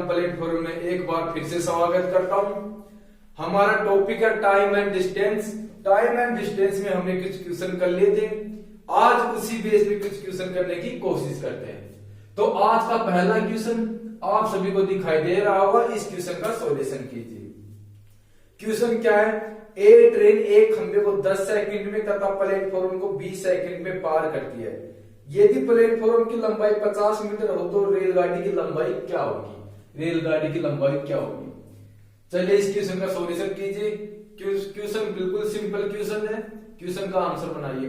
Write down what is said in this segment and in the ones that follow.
Platform में एक बार फिर से स्वागत करता हूं। हमारा टॉपिक है time and distance. Time and distance में हमने कुछ क्वेश्चन कर लिए थे, आज उसी बेस पे कुछ क्वेश्चन करने की कोशिश करते हैं। तो आज का पहला क्वेश्चन आप सभी को दिखाई दे रहा होगा, इस क्वेश्चन का सॉल्यूशन कीजिए। क्वेश्चन क्या है? ए ट्रेन एक खंबे को 10 सेकंड में तथा प्लेटफॉर्म को 20 सेकंड में पार करती है। यदि प्लेटफॉर्म की लंबाई 50 मीटर हो तो रेलगाड़ी की लंबाई क्या होगी? रेलगाड़ी की लंबाई क्या होगी? चलिए इस क्वेश्चन का सॉल्यूशन कीजिए। क्वेश्चन बिल्कुल सिंपल क्वेश्चन है, क्वेश्चन का आंसर बनाइए।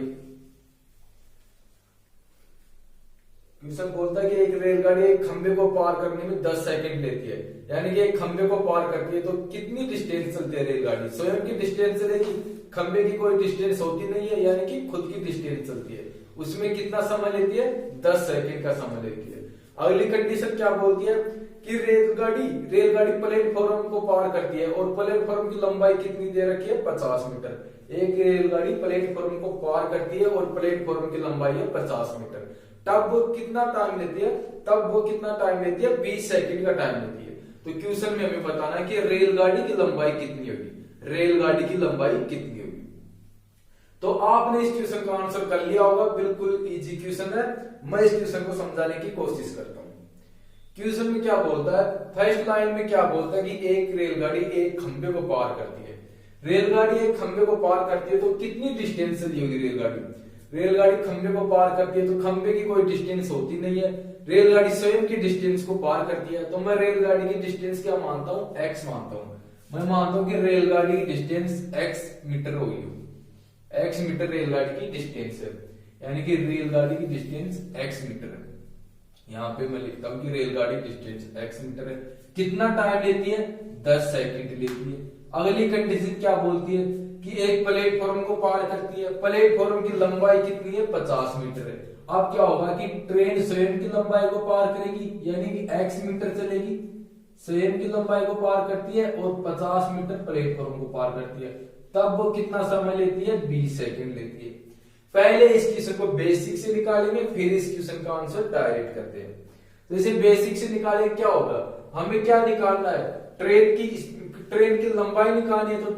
क्वेश्चन बोलता है कि एक रेलगाड़ी एक खंबे को पार करने में 10 सेकंड लेती है, यानी कि एक खंबे को पार करती है तो कितनी डिस्टेंस चलती है रेलगाड़ी? स्वयं की डिस्टेंस चलेगी, खंबे की कोई डिस्टेंस होती नहीं है, यानी कि खुद की डिस्टेंस चलती है। उसमें कितना समय लेती है? 10 सेकंड का समय लेती है। अगली कंडीशन क्या बोलती है कि रेलगाड़ी प्लेटफॉर्म को पार करती है और प्लेटफॉर्म की लंबाई कितनी दे रखी है? 50 मीटर। एक रेलगाड़ी प्लेटफॉर्म को पार करती है और प्लेटफॉर्म की लंबाई है 50 मीटर। तब वो कितना टाइम लेती है? 20 सेकंड का टाइम लेती है। तो क्वेश्चन में हमें बताना है कि रेलगाड़ी की लंबाई कितनी होगी, रेलगाड़ी की लंबाई कितनी होगी। तो आपने इस क्वेश्चन का आंसर कर लिया होगा, बिल्कुल इजी क्वेश्चन है। मैं इस क्वेश्चन को समझाने की कोशिश करता हूं। क्वेश्चन में क्या बोलता है? फर्स्ट लाइन में क्या बोलता है कि एक रेलगाड़ी एक खंबे को पार करती है। रेलगाड़ी एक खंबे को पार करती है तो कितनी डिस्टेंस चली होगी रेलगाड़ी? रेलगाड़ी खंबे को पार करती है तो खंबे की कोई डिस्टेंस होती नहीं है, रेलगाड़ी स्वयं की डिस्टेंस को पार करती है। तो मैं रेलगाड़ी की डिस्टेंस क्या मानता हूं? एक्स मानता हूं। मैं मानता हूं कि रेलगाड़ी की डिस्टेंस एक्स मीटर होगी। एक्स मीटर रेलगाड़ी की डिस्टेंस है, यानी कि रेलगाड़ी की डिस्टेंस एक्स मीटर है। यहां पे मैं लिखता हूं कि रेलगाड़ी डिस्टेंस एक्स मीटर है। कितना टाइम लेती है? 10 सेकंड लेती है। अगली कंडीशन क्या बोलती है कि एक प्लेटफॉर्म को पार करती है, प्लेटफॉर्म की लंबाई कितनी है? 50 मीटर है। अब क्या होगा कि ट्रेन स्वयं की लंबाई को पार करेगी, यानी कि एक्स मीटर चलेगी, स्वयं की लंबाई को पार करती है और 50 मीटर प्लेटफॉर्म को पार करती है। तब वो कितना समय लेती है? 20 सेकंड लेती है। पहले इस क्वेश्चन को बेसिक से निकालेंगे, फिर इस क्वेश्चन का आंसर डायरेक्ट करते हैं। तो इसे बेसिक से निकालेंगे, क्या होगा? हमें क्या निकालना है? ट्रेन की लंबाई निकालनी है। तो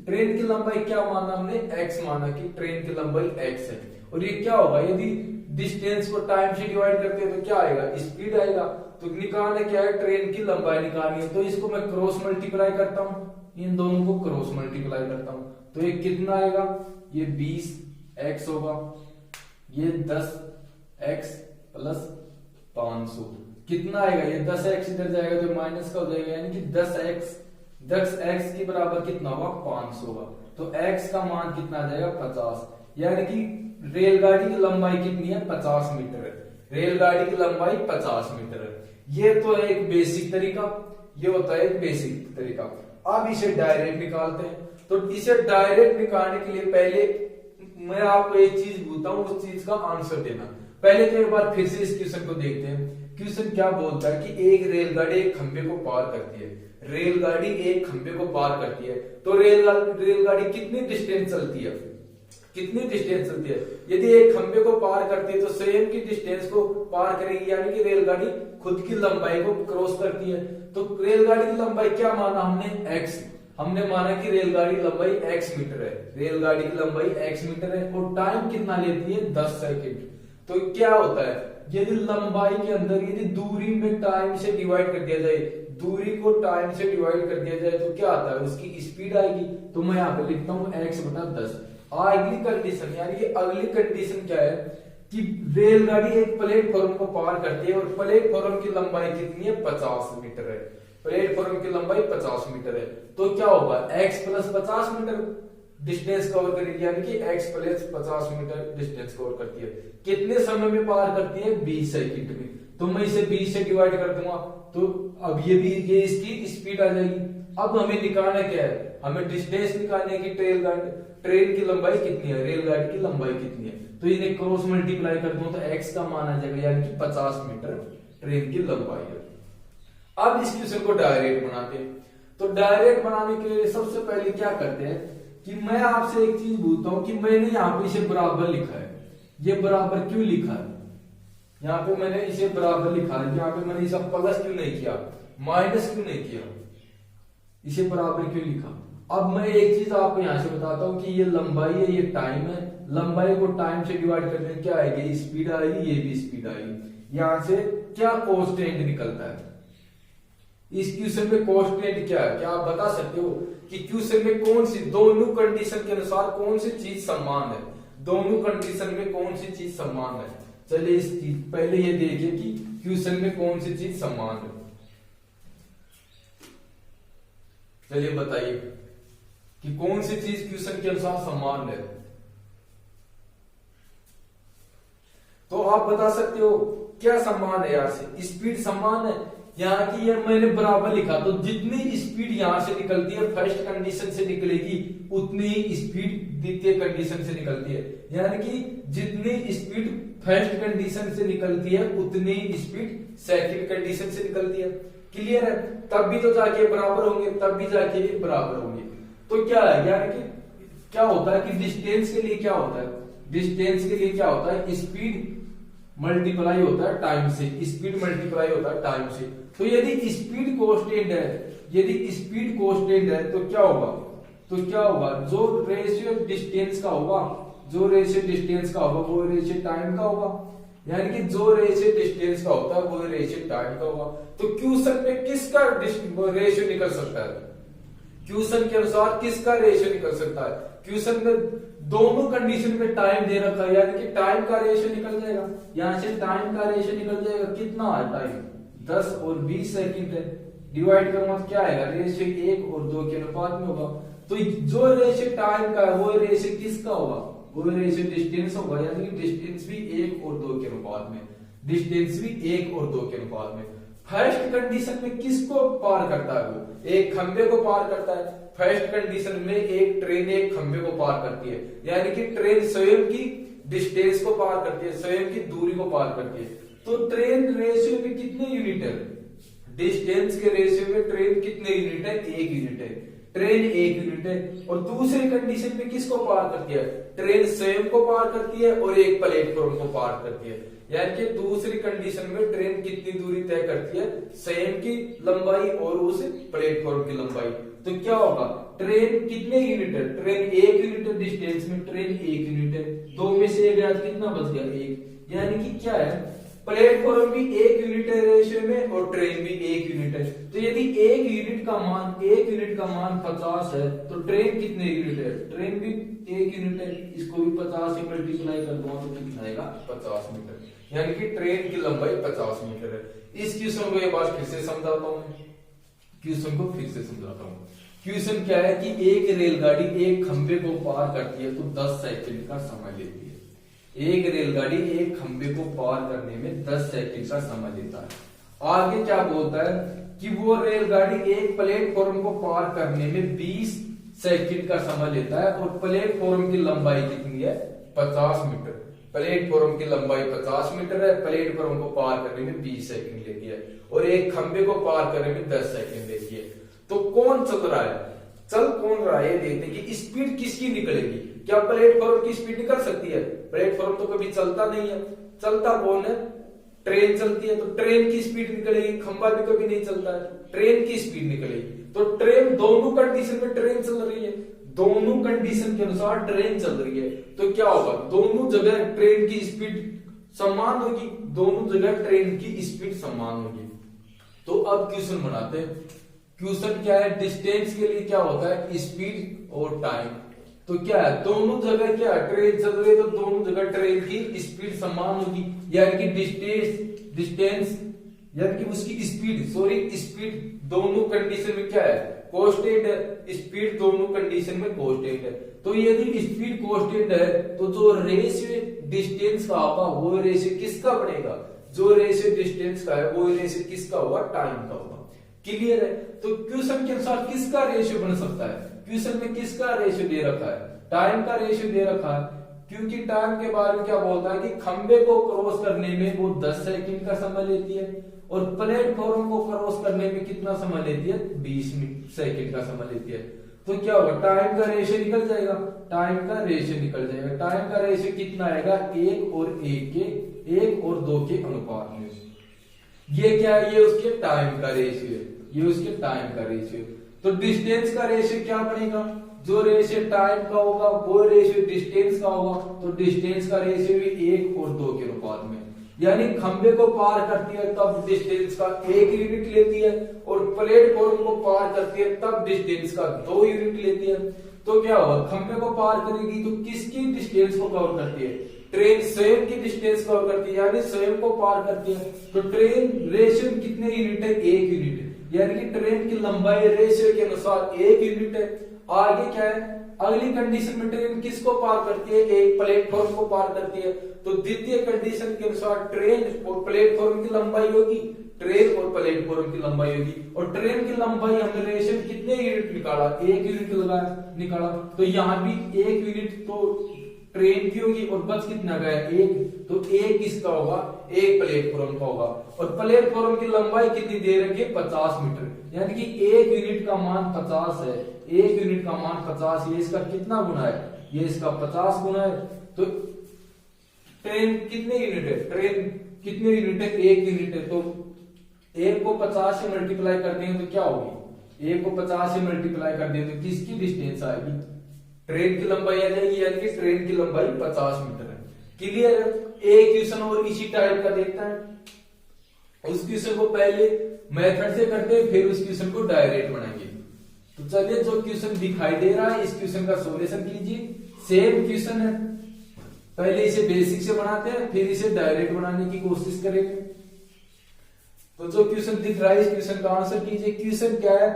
ट्रेन की लंबाई क्या माना हमने? एक्स माना कि ट्रेन की लंबाई एक्स है। और ये क्या होगा? यदि डिस्टेंस को टाइम से डिवाइड करते हैं तो क्या आएगा? स्पीड आएगा। तो निकालना क्या है? ट्रेन की लंबाई निकालनी है। तो इसको मैं क्रॉस मल्टीप्लाई करता हूं, इन दोनों को क्रॉस मल्टीप्लाई करता हूं। तो ये कितना आएगा? ये 20 एक्स होगा, ये 10 एक्स प्लस 500 कितना आएगा? ये 10 एक्स इधर जाएगा तो माइनस का हो जाएगा, यानी कि 10 एक्स के बराबर कितना होगा? 500 होगा। तो एक्स का मान कितना आ जाएगा? 50। यानी कि रेलगाड़ी की लंबाई कितनी है? 50 मीटर है। रेलगाड़ी की लंबाई 50 मीटर है। ये तो है एक बेसिक तरीका, ये होता है एक बेसिक तरीका। अब इसे डायरेक्ट निकालते हैं। तो इसे डायरेक्ट निकालने के लिए पहले मैं आपको एक चीज बोलता हूं, उस चीज का आंसर देना। पहले तो एक बार फिर से इस क्वेश्चन को देखते हैं। क्वेश्चन क्या बोलता है कि एक रेलगाड़ी एक खंबे को पार करती है। रेलगाड़ी एक खंबे को पार करती है तो रेलगाड़ी कितनी डिस्टेंस चलती है? कितनी डिस्टेंस चलती है? यदि एक खंबे को पार करती है तो स्वयं की डिस्टेंस को पार करेगी, यानी कि रेलगाड़ी खुद की लंबाई को क्रॉस करती है। तो रेलगाड़ी की लंबाई क्या माना हमने? एक्स। हमने माना कि रेलगाड़ी की लंबाई एक्स मीटर है, रेलगाड़ी की लंबाई एक्स मीटर है और टाइम कितना लेती है? 10 सेकंड। तो क्या होता है, यदि लंबाई के अंदर यदि दूरी में टाइम से डिवाइड कर दिया जाए, दूरी को टाइम से डिवाइड कर दिया जाए तो क्या आता है? उसकी स्पीड आएगी। तो मैं यहाँ पे लिखता हूँ एक्स बटा 10। अगली कंडीशन, यानी कि अगली कंडीशन क्या है कि रेलगाड़ी एक प्लेटफॉर्म को पार करती है और प्लेटफॉर्म की लंबाई कितनी है? 50 मीटर है। प्लेटफॉर्म की लंबाई 50 मीटर है। तो क्या होगा? x plus 50 metre distance cover करेगी, यानी कि x plus 50 metre distance cover करती है। कितने समय में पार करती है? 20 सेकंड में। तो मैं इसे 20 से डिवाइड कर दूंगा तो अब ये इसकी स्पीड आ जाएगी। अब हमें निकालना क्या है? हमें डिस्टेंस निकालने की ट्रेन की लंबाई कितनी है, रेलगाड़ी की लंबाई कितनी है। तो इन्हें क्रॉस मल्टीप्लाई कर दूं तो x का मान आ जाएगा, यानी कि 50 मीटर ट्रेन की लंबाई है। अब इस क्वेश्चन को डायरेक्ट बनाते हैं। तो डायरेक्ट बनाने के लिए सबसे पहले क्या करते हैं कि मैं आपसे एक चीज बोलता हूं कि मैंने यहाँ पे इसे बराबर लिखा है। ये बराबर क्यों लिखा है? यहाँ पे मैंने इसे बराबर लिखा है, यहाँ पे मैंने इसे प्लस क्यों नहीं किया, माइनस क्यों नहीं किया, इसे बराबर क्यों लिखा। अब मैं एक चीज आपको यहाँ से बताता हूँ कि ये लंबाई है, ये टाइम है, लंबाई को टाइम से डिवाइड करने क्या आएगी, स्पीड आएगी, ये भी स्पीड आएगी। यहाँ से क्या कांस्टेंट निकलता है इस क्वेश्चन में, कांस्टेंट क्या है, क्या आप बता सकते हो कि क्वेश्चन में कौन सी दोनों कंडीशन के अनुसार कौन सी चीज समान है, दोनों कंडीशन में कौन सी चीज समान है। चलिए इस चीज पहले ये देखिए कि क्वेश्चन में कौन सी चीज समान है। चलिए बताइए कि कौन सी चीज क्वेश्चन के अनुसार समान है। तो आप बता सकते हो क्या समान है, यहाँ से स्पीड समान है, यहाँ की ये मैंने बराबर लिखा, तो जितनी स्पीड यहां से निकलती है फर्स्ट कंडीशन से निकलेगी उतनी ही स्पीड द्वितीय कंडीशन से निकलती है, यानी कि जितनी स्पीड फर्स्ट कंडीशन से निकलती है उतनी ही स्पीड सेकंड कंडीशन से निकलती है। क्लियर है, तब भी तो जाके बराबर होंगे, तब भी जाके बराबर होंगे। तो क्या है, यानी कि क्या होता है कि डिस्टेंस के लिए क्या होता है, डिस्टेंस के लिए क्या होता है, स्पीड मल्टीप्लाई होता है टाइम से, स्पीड मल्टीप्लाई होता है टाइम से। तो यदि स्पीड कांस्टेंट है, यदि स्पीड कांस्टेंट है तो क्या होगा, तो क्या होगा, जो रेशियो डिस्टेंस का होगा, जो रेशियो डिस्टेंस का होगा वो रेशियो टाइम का होगा, यानी कि जो रेशियो डिस्टेंस का होता है वो रेशियो टाइम का होगा। तो क्वेश्चन में किसका रेशियो निकल सकता है, क्वेश्चन के अनुसार किसका रेशियो निकल सकता है, क्वेश्चन में दोनों कंडीशन में टाइम दे रखा है, यानी कि टाइम का रेशियो निकल जाएगा, यहां से टाइम का रेशियो निकल जाएगा, कितना है टाइम 10 और 20 सेकंड है, डिवाइड करूंगा तो क्या आएगा, रेशियो 1 और 2 के अनुपात में होगा। तो जो रेशियो टाइम का है वो रेशियो किसका होगा, वो रेशियो डिस्टेंस होगा, यानी कि डिस्टेंस भी 1 और 2 के अनुपात में, डिस्टेंस भी 1 और 2 के अनुपात में। फर्स्ट कंडीशन में किसको पार करता है, वो एक खंबे को पार करता है। फर्स्ट कंडीशन में एक ट्रेन एक खंबे को पार करती है, यानी कि ट्रेन स्वयं की डिस्टेंस को पार करती है, स्वयं की दूरी को पार करती है। तो ट्रेन रेशियो में कितने यूनिट है, डिस्टेंस के रेशियो में ट्रेन कितने यूनिट है, 1 यूनिट है, ट्रेन 1 यूनिट है। और दूसरी कंडीशन में किसको पार करती है, ट्रेन स्वयं को पार करती है और एक प्लेटफॉर्म को पार करती है, यानी कि दूसरी कंडीशन में ट्रेन कितनी दूरी तय करती है, स्वयं की लंबाई और उस प्लेटफॉर्म की लंबाई। तो क्या होगा, ट्रेन कितने यूनिट है, ट्रेन 1 यूनिट है, डिस्टेंस में ट्रेन 1 यूनिट है, 2 में से 1 गया कितना बच गया 1, यानी कि क्या है, प्लेटफॉर्म भी 1 यूनिट है रेशियो में और ट्रेन भी 1 यूनिट है। तो यदि 1 यूनिट का मान 50 है तो ट्रेन कितने यूनिट है, ट्रेन भी 1 यूनिट है, इसको भी 50 से मल्टीप्लाई कर दूंगा तो कितना आएगा 50 मीटर, यानी कि ट्रेन की लंबाई 50 मीटर है। इस क्वेश्चन को एक बार फिर से समझाता हूं, क्वेश्चन को फिर से समझाता हूं। क्वेश्चन क्या है कि एक रेलगाड़ी एक खंबे को पार करती है तो 10 सेकंड का समय लेती है, एक रेलगाड़ी एक खंबे को पार करने में 10 सेकंड का समय लेता है। आगे क्या बोलता है कि वो रेलगाड़ी एक प्लेटफॉर्म को पार करने में 20 सेकंड का समय लेता है और प्लेटफॉर्म की लंबाई कितनी है 50 मीटर, प्लेटफॉर्म की लंबाई 50 मीटर है, प्लेटफॉर्म को पार करने में 20 सेकंड लेती है और एक खंबे को पार करने में 10 सेकंड लेती है। तो कौन चल रहा है, चल कौन रहा है, देखते हैं कि स्पीड किसकी निकलेगी। क्या प्लेटफॉर्म की स्पीड निकल सकती है, प्लेटफॉर्म तो कभी चलता नहीं है, चलता कौन है, ट्रेन चलती है, तो ट्रेन की स्पीड निकलेगी, खंबा भी कभी नहीं चलता है, ट्रेन की स्पीड निकलेगी। तो ट्रेन दोनों कंडीशन में ट्रेन चल रही है, दोनों कंडीशन के अनुसार ट्रेन चल रही है, तो क्या होगा, दोनों जगह ट्रेन की स्पीड समान होगी, दोनों जगह ट्रेन की स्पीड समान होगी। तो अब क्वेश्चन बनाते हैं। क्वेश्चन क्या है, डिस्टेंस के लिए क्या होता है स्पीड और टाइम। तो क्या है, दोनों जगह क्या ट्रेन चल रही है तो दोनों जगह ट्रेन की स्पीड समान होगी, यानी कि डिस्टेंस यानी कि उसकी स्पीड दोनों कंडीशन में क्या है कांस्टेंट है, स्पीड दोनों कंडीशन में कांस्टेंट है। तो यदि स्पीड कांस्टेंट है तो जो रेशियो डिस्टेंस का होगा वो रेशियो किसका बनेगा, जो रेशियो डिस्टेंस का है वो रेशियो किसका होगा, टाइम का होगा। क्लियर है, तो क्वेश्चन के अनुसार किसका रेशियो बन सकता है, क्वेश्चन में किसका रेशियो दे रखा है, टाइम का रेशियो दे रखा है, क्योंकि टाइम के बारे में क्या बोलता है कि खंबे को क्रॉस करने में वो 10 सेकंड का समय लेती है और प्लेटफॉर्म को क्रॉस करने में कितना समय लेती है 20 सेकंड का समय लेती है। तो क्या होगा, टाइम का रेशियो निकल जाएगा, टाइम का रेशियो निकल जाएगा, टाइम का रेशियो कितना आएगा 1 और 1 के 1 और 2 के अनुपात में। ये क्या है, ये उसके टाइम का रेशियो है, ये उसके टाइम का रेशियो। तो डिस्टेंस का रेशियो क्या बनेगा, जो रेशियो टाइम का होगा वो रेशियो डिस्टेंस का होगा, तो डिस्टेंस का रेशियो भी 1 और 2 के अनुपात में। यानी खंबे को पार करती है तब डिस्टेंस का 1 यूनिट लेती है, और प्लेटफॉर्म को पार करती है तब डिस्टेंस का 2 यूनिट लेती है। तो क्या होगा, खंबे को पार करेगी तो किसकी डिस्टेंस को कवर करती है, ट्रेन स्वयं की डिस्टेंस कवर करती है, यानी स्वयं को पार करती है। तो ट्रेन रेशियो कितने यूनिट है, 1 यूनिट है, यानी कि ट्रेन की लंबाई रेशियो के अनुसार 1 यूनिट है। आगे क्या है, अगली कंडीशन में ट्रेन किसको पार करती है, एक प्लेटफॉर्म को पार करती है। तो द्वितीय कंडीशन के अनुसार ट्रेन और प्लेटफॉर्म की लंबाई होगी, ट्रेन और प्लेटफॉर्म की लंबाई होगी, और ट्रेन की लंबाई हमने रेशियो कितने यूनिट निकाला, 1 यूनिट लगाया निकाला। तो यहाँ भी 1 यूनिट तो ट्रेन की होगी और बच कितना गया, 1, तो 1 किसका होगा, 1 प्लेटफॉर्म का होगा। और प्लेटफॉर्म की लंबाई कितनी दे रखी है, 50 मीटर, यानी कि 1 यूनिट का मान 50 है, 1 यूनिट का मान 50, ये इसका कितना गुना है, ये इसका 50 गुना है। तो ट्रेन कितने यूनिट है, ट्रेन कितने यूनिट है, 1 यूनिट है। तो 1 को 50 से मल्टीप्लाई कर देंगे तो क्या होगी, 1 को 50 से मल्टीप्लाई कर देंगे तो किसकी डिस्टेंस आएगी, ट्रेन की लंबाई आ जाएगी, यानी कि ट्रेन की लंबाई 50 मीटर है। क्लियर है। एक क्वेश्चन और इसी टाइप का देखता है, उस क्वेश्चन को पहले मेथड से करते हैं, फिर उस क्वेश्चन को डायरेक्ट बनाएंगे। तो चलिए, जो क्वेश्चन दिखाई दे रहा है इस क्वेश्चन का सॉल्यूशन कीजिए। सेम क्वेश्चन है, पहले इसे बेसिक से बनाते हैं, फिर इसे डायरेक्ट बनाने की कोशिश करेंगे। तो जो क्वेश्चन दिख रहा है इस क्वेश्चन का आंसर कीजिए। क्वेश्चन क्या है,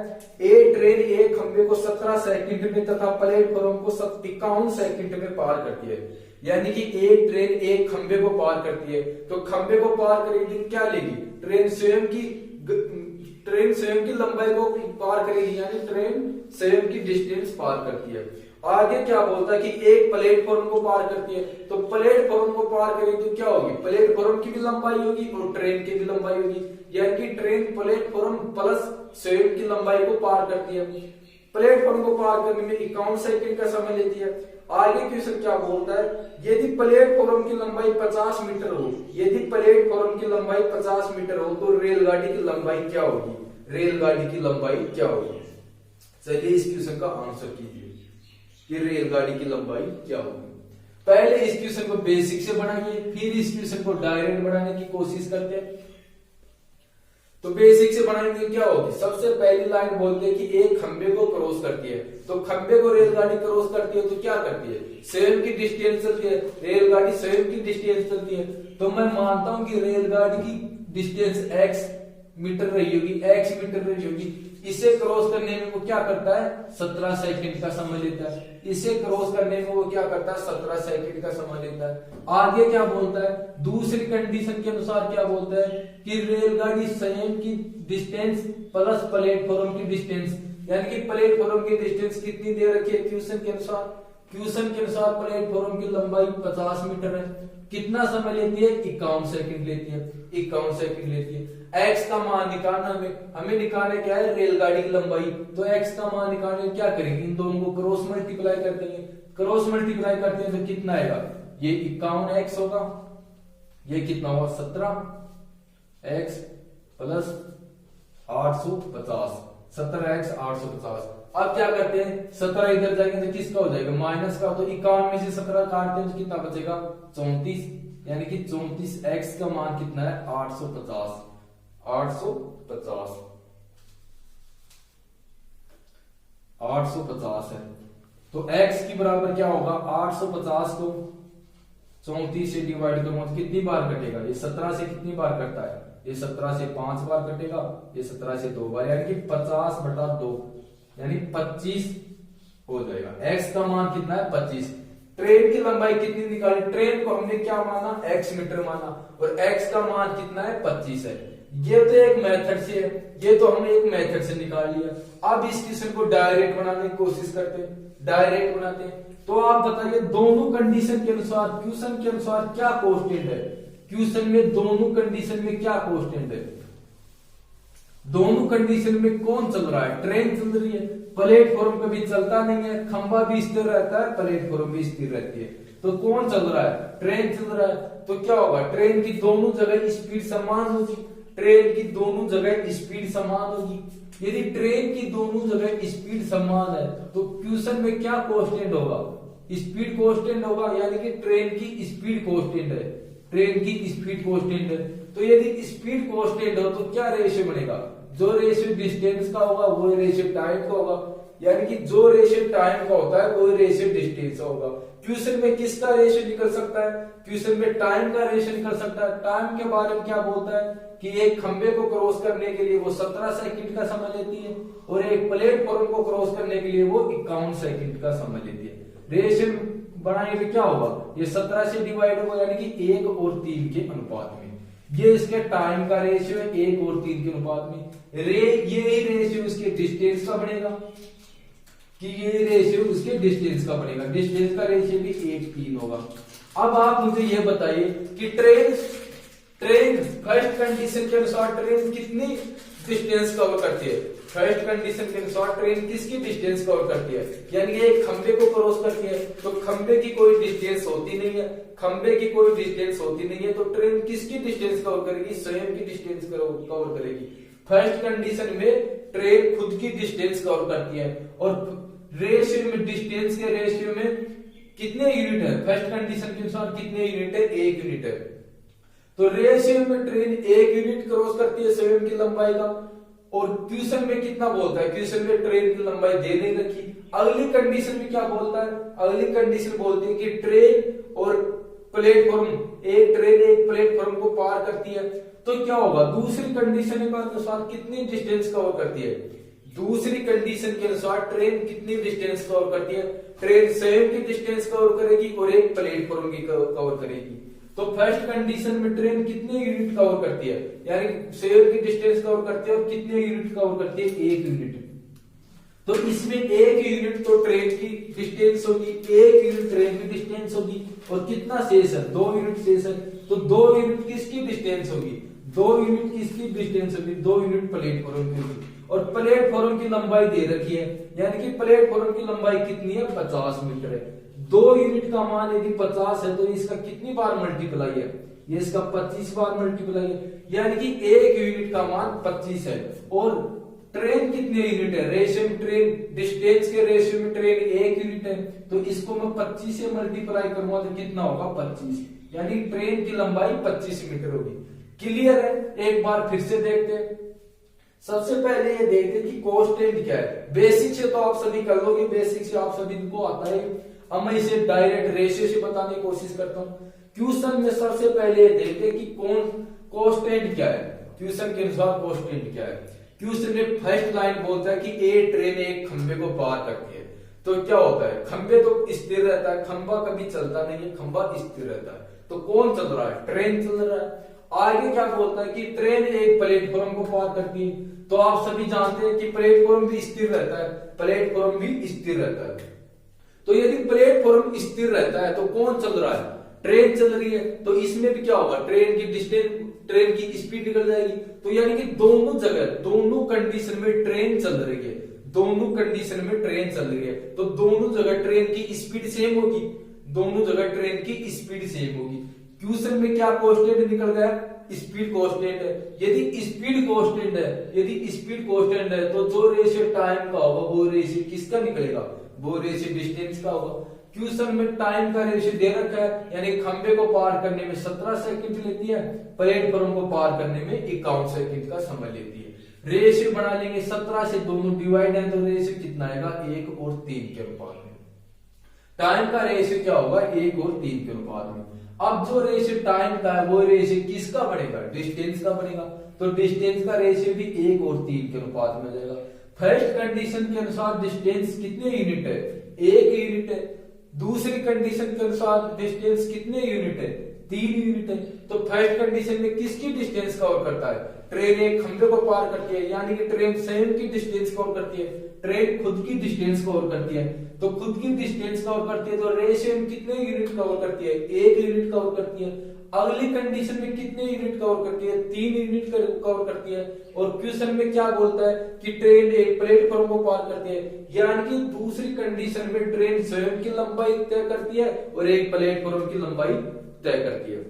ए ट्रेन एक खंबे को 17 सेकंड में तथा प्लेटफॉर्म को 51 सेकंड में पार करती है। यानी कि एक ट्रेन एक खंबे को पार करती है, तो खंबे को पार करेगी क्या लेगी, ट्रेन स्वयं की लंबाई को पार करेगी, यानी ट्रेन स्वयं की डिस्टेंस पार करती है। आगे क्या बोलता है कि एक प्लेटफॉर्म को पार करती है, तो प्लेटफॉर्म को पार करेगी तो क्या होगी, प्लेटफॉर्म की भी लंबाई होगी और ट्रेन की भी लंबाई होगी, यानी कि ट्रेन प्लेटफॉर्म प्लस स्वयं की लंबाई को पार करती है। प्लेटफॉर्म को पार करने में 51 सेकंड का समय लेती है। आगे क्वेश्चन क्या बोलता है, यदि प्लेटफॉर्म की लंबाई 50 मीटर हो, यदि प्लेटफॉर्म की लंबाई 50 मीटर हो तो रेलगाड़ी की लंबाई क्या होगी, रेलगाड़ी की लंबाई क्या होगी। चलिए इस क्वेश्चन का आंसर कीजिए कि रेलगाड़ी की लंबाई क्या होगी। पहले इस क्वेश्चन को बेसिक से बनाइए, फिर इस क्वेश्चन को डायरेक्ट बनाने की कोशिश करते हैं। तो बेसिक से बनाएंगे क्या होगी, सबसे पहली लाइन बोलते हैं कि एक खंबे को क्रॉस करती है, तो खंबे को रेलगाड़ी क्रॉस करती है तो क्या करती है, स्वयं की डिस्टेंस चलती है, रेलगाड़ी स्वयं की डिस्टेंस चलती है। तो मैं मानता हूं कि रेलगाड़ी की डिस्टेंस x मीटर रही होगी, x मीटर रही होगी। इसे क्रॉस करने में वो क्या करता है, 17 सेकंड का समय लेता है। इसे क्रॉस करने में वो क्या करता है, 17 सेकंड का समय लेता है। आगे क्या बोलता है, दूसरी कंडीशन के अनुसार क्या बोलता है कि रेलगाड़ी स्वयं की डिस्टेंस प्लस प्लेटफॉर्म की डिस्टेंस, यानी कि प्लेटफॉर्म की डिस्टेंस कितनी दे रखी है क्वेश्चन के अनुसार, क्वेश्चन के अनुसार प्लेटफॉर्म की लंबाई 50 मीटर है। कितना समय लेती है, 51 सेकंड लेती है, 51 सेकंड लेती है। x का मान निकालना हमें निकालना क्या है, रेलगाड़ी की लंबाई। तो x का मान निकालने क्या करेंगे, इन दोनों को क्रॉस मल्टीप्लाई कर देंगे। क्रॉस मल्टीप्लाई करते हैं तो कितना आएगा, ये 51x होगा, ये कितना होगा 17x प्लस 850, 17x 850। अब क्या करते हैं, 17 इधर जाएंगे तो किसका हो जाएगा, माइनस का। तो 51 में से 17 काटते हैं तो कितना बचेगा, 34, यानी कि 34x का मान कितना है, 850, 850, 850 है। तो x की बराबर क्या होगा, 850 को 34 से डिवाइड करूंगा तो कितनी बार कटेगा, ये 17 से कितनी बार कटता है, ये 17 से 5 बार कटेगा, ये 17 से 2 बार, यानी कि 50/2 यानी 25 हो जाएगा। x का मान कितना है, 25। ट्रेन की लंबाई कितनी निकाली, ट्रेन को हमने क्या माना, x मीटर माना, और x का मान कितना है, 25 है। ये तो एक मेथड से है, ये तो हमने एक मेथड से निकाल लिया। अब इस क्वेश्चन को डायरेक्ट बनाने की कोशिश करते हैं, डायरेक्ट बनाते हैं। तो आप बताइए दोनों कंडीशन के अनुसार, क्वेश्चन के अनुसार क्या कांस्टेंट है, क्वेश्चन में दोनों कंडीशन में क्या कांस्टेंट है। दोनों कंडीशन में कौन चल रहा है? ट्रेन चल रही है। प्लेटफॉर्म कभी चलता नहीं है, खंबा भी स्थिर रहता है, प्लेटफॉर्म भी स्थिर रहती है। तो कौन चल रहा है? ट्रेन चल रहा है। तो क्या होगा? ट्रेन की दोनों जगह स्पीड समान होगी। ट्रेन की दोनों जगह स्पीड समान होगी। यदि ट्रेन की दोनों जगह स्पीड समान है तो क्वेश्चन में क्या कांस्टेंट होगा? स्पीड कांस्टेंट होगा, यानी कि ट्रेन की स्पीड कांस्टेंट है। ट्रेन की स्पीड कांस्टेंट है। तो यदि स्पीड कांस्टेंट हो तो क्या रेशियो बनेगा? जो रेशियो डिस्टेंस का होगा वो रेशियो टाइम का होगा, यानी कि जो रेशियो टाइम का होता है वो रेशियो डिस्टेंस का होगा। क्वेश्चन में किसका रेशियो निकल सकता है? क्वेश्चन में टाइम का रेशियो निकल सकता है। टाइम के बारे में क्या बोलता है कि एक खंबे को क्रॉस करने के लिए वो 17 सेकंड का समय लेती है और एक प्लेटफॉर्म को क्रॉस करने के लिए वो 51 सेकंड का समय लेती है। रेशियो बनाएंगे तो क्या होगा? ये 17 से डिवाइड होगा, यानी कि 1 और 3 के अनुपात में। ये इसके टाइम का रेशियो है, 1 और 3 के अनुपात में। ये रेशियो इसके डिस्टेंस का बनेगा कि ये रेशियो उसके डिस्टेंस का बनेगा। डिस्टेंस का रेशियो भी 1:3 होगा। अब आप मुझे ये बताइए कि ट्रेन फर्स्ट कंडीशन के अनुसार ट्रेन कितनी डिस्टेंस कवर करती है? फर्स्ट कंडीशन के अनुसार ट्रेन किसकी डिस्टेंस कवर करती है? यानी एक खंबे को क्रॉस करती है तो खंबे की कोई डिस्टेंस होती नहीं है। खंबे की कोई डिस्टेंस होती नहीं है तो ट्रेन किसकी डिस्टेंस कवर करेगी? स्वयं की डिस्टेंस कवर करेगी। फर्स्ट कंडीशन में ट्रेन खुद की डिस्टेंस कवर करती है और रेशियो में, डिस्टेंस के रेशियो में कितने यूनिट है? फर्स्ट कंडीशन के अनुसार कितने यूनिट है? 1 यूनिट है। तो रेशियो में ट्रेन 1 यूनिट क्रॉस करती है स्वयं की लंबाई का। और क्वेश्चन में कितना बोलता है? क्वेश्चन में ट्रेन की लंबाई दे नहीं रखी। अगली कंडीशन में क्या बोलता है? अगली कंडीशन बोलती है कि ट्रेन और प्लेटफॉर्म, एक ट्रेन एक प्लेटफॉर्म को पार करती है। तो क्या होगा? दूसरी कंडीशन के अनुसार कितनी डिस्टेंस कवर करती है? दूसरी कंडीशन के अनुसार ट्रेन कितनी डिस्टेंस कवर करती है? ट्रेन स्वयं की डिस्टेंस कवर करेगी और एक प्लेटफॉर्म की कवर करेगी। तो फर्स्ट कंडीशन में ट्रेन कितने यूनिट कवर करती है? यानी स्वयं की डिस्टेंस कवर करती है और कितने यूनिट कवर करती है? 1 यूनिट। तो इसमें 1 यूनिट तो ट्रेन की डिस्टेंस होगी, 1 यूनिट ट्रेन की डिस्टेंस होगी और कितना शेष है? 2 यूनिट शेष है। तो 2 यूनिट किसकी डिस्टेंस होगी? 2 यूनिट किसकी डिस्टेंस होगी? 2 यूनिट प्लेटफॉर्म की होगी। और प्लेटफॉर्म की लंबाई दे रखी है, यानी कि प्लेटफॉर्म की लंबाई कितनी है? 50 मीटर है। 2 यूनिट का मान यदि 50 है तो इसका कितनी बार मल्टीप्लाई है? ये इसका 25 बार मल्टीप्लाई है, यानी कि 1 यूनिट का मान 25 है। और ट्रेन कितने यूनिट है? रेशियो में ट्रेन, डिस्टेंस के रेशियो में ट्रेन 1 यूनिट है, तो इसको मैं 25 से मल्टीप्लाई करूंगा तो कितना होगा? 25, यानी ट्रेन की लंबाई 25 मीटर होगी। क्लियर है? एक बार फिर से देखते हैं। सबसे पहले ये देखते हैं कि कांस्टेंट क्या है। बेसिक से तो आप सभी कर लोगे, बेसिक से आप सभी को आता है। अब मैं इसे डायरेक्ट रेशियो से बताने की कोशिश करता हूँ। क्वेश्चन में सबसे पहले ये देखते हैं कि कांस्टेंट क्या है। क्वेश्चन के अनुसार कांस्टेंट क्या है? क्वेश्चन में फर्स्ट लाइन बोलता है कि ए ट्रेन एक खंबे को पार करती है। तो क्या होता है? खंबे तो स्थिर रहता है, खंबा कभी चलता नहीं है, खंबा स्थिर रहता है। तो कौन चल रहा है? ट्रेन चल रहा है। आगे क्या बोलता है कि ट्रेन एक प्लेटफॉर्म को पार करती है। तो आप सभी जानते हैं कि प्लेटफॉर्म भी स्थिर रहता है, प्लेटफॉर्म भी स्थिर रहता है। तो यदि प्लेटफॉर्म स्थिर रहता है तो कौन चल रहा है? ट्रेन चल रही है। तो इसमें भी क्या होगा? ट्रेन की डिस्टेंस, ट्रेन की स्पीड निकल जाएगी। तो यानी कि दोनों जगह, दोनों कंडीशन में ट्रेन चल रही है। दोनों कंडीशन में ट्रेन चल रही है तो दोनों जगह ट्रेन की स्पीड सेम होगी। दोनों जगह ट्रेन की स्पीड सेम होगी। क्वेश्चन में क्या कांस्टेंट निकल गया? स्पीड कांस्टेंट है। यदि स्पीड कांस्टेंट है, यदि स्पीड कांस्टेंट है तो जो रेशियो टाइम का होगा वो रेशियो किसका निकलेगा? वो रेशियो डिस्टेंस का होगा। क्वेश्चन में टाइम का रेशियो दे रखा है, यानी खंबे को पार करने में 17 सेकंड लेती है, प्लेटफॉर्म को पार करने में 51 सेकंड का समय लेती है। रेशियो बना लेंगे, 17 से दोनों डिवाइड है तो रेशियो कितना आएगा? 1 और 3 के अनुपात में। टाइम का रेशियो क्या होगा? 1 और 3 के अनुपात में। अब जो रेशियो टाइम का है वो रेशियो किसका बनेगा? डिस्टेंस का बनेगा। तो डिस्टेंस का रेशियो भी 1 और 3 के अनुपात में जाएगा। फर्स्ट कंडीशन के अनुसार डिस्टेंस कितने यूनिट है? 1 यूनिट है। दूसरी कंडीशन के अनुसार डिस्टेंस कितने यूनिट है? 3 यूनिट है। तो फर्स्ट कंडीशन में किसकी डिस्टेंस कवर करता है? ट्रेन एक खंबे को पार करती है, यानी कि ट्रेन स्वयं की डिस्टेंस कवर करती है। ट्रेन खुद की डिस्टेंस कवर करती है, तो खुद की डिस्टेंस कवर करती है तो रेशियो में कितने यूनिट कवर करती है? 1 यूनिट कवर करती है। अगली कंडीशन में कितने यूनिट कवर करती है? 3 यूनिट कवर करती है। और क्वेश्चन में क्या बोलता है कि ट्रेन एक प्लेटफॉर्म को पार करती है, यानी कि दूसरी कंडीशन में ट्रेन स्वयं की लंबाई तय करती है और एक प्लेटफॉर्म की लंबाई तय करती है,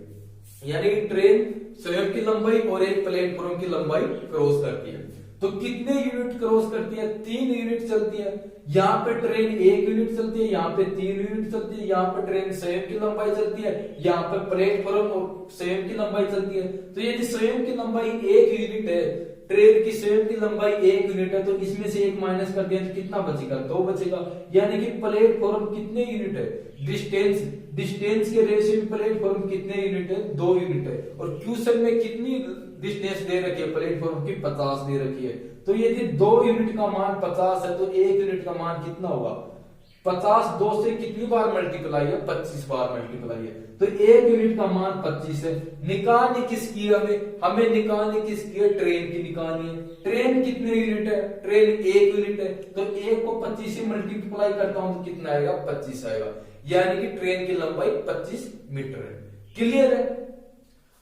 यानी कि ट्रेन स्वयं की लंबाई और एक प्लेटफॉर्म की लंबाई क्रॉस करती है। तो कितने यूनिट क्रॉस करती है? 3 यूनिट चलती है। यहाँ पे ट्रेन 1 यूनिट चलती है, यहाँ पे 3 यूनिट चलती है, यहाँ पे ट्रेन स्वयं की लंबाई चलती है, यहाँ पे प्लेटफॉर्म और स्वयं की लंबाई चलती है। तो यदि स्वयं की लंबाई 1 यूनिट है, ट्रेन की स्वयं की लंबाई 1 यूनिट है, तो इसमें से 1 माइनस कर दिया तो कितना बचेगा? 2 बचेगा। यानी कि प्लेटफॉर्म कितने यूनिट है? डिस्टेंस के रेशियो में प्लेटफॉर्म कितने यूनिट है? 2 यूनिट है। और क्वेश्चन में कितनी डिस्टेंस दे रखी है प्लेटफॉर्म की? 50 दे रखी है। तो यदि 2 यूनिट का मान 50 है तो 1 यूनिट का मान कितना होगा? 50 2 से कितनी बार मल्टीप्लाई है? 25 बार मल्टीप्लाई है। तो 1 यूनिट का मान 25 है। निकालनी किसकी है? हमें निकालनी किसकी है? ट्रेन की निकालनी है। ट्रेन कितने यूनिट है? ट्रेन 1 यूनिट है। तो 1 को 25 से मल्टीप्लाई करता हूं तो कितना आएगा? 25 आएगा। यानी कि ट्रेन की लंबाई 25 मीटर है। क्लियर है?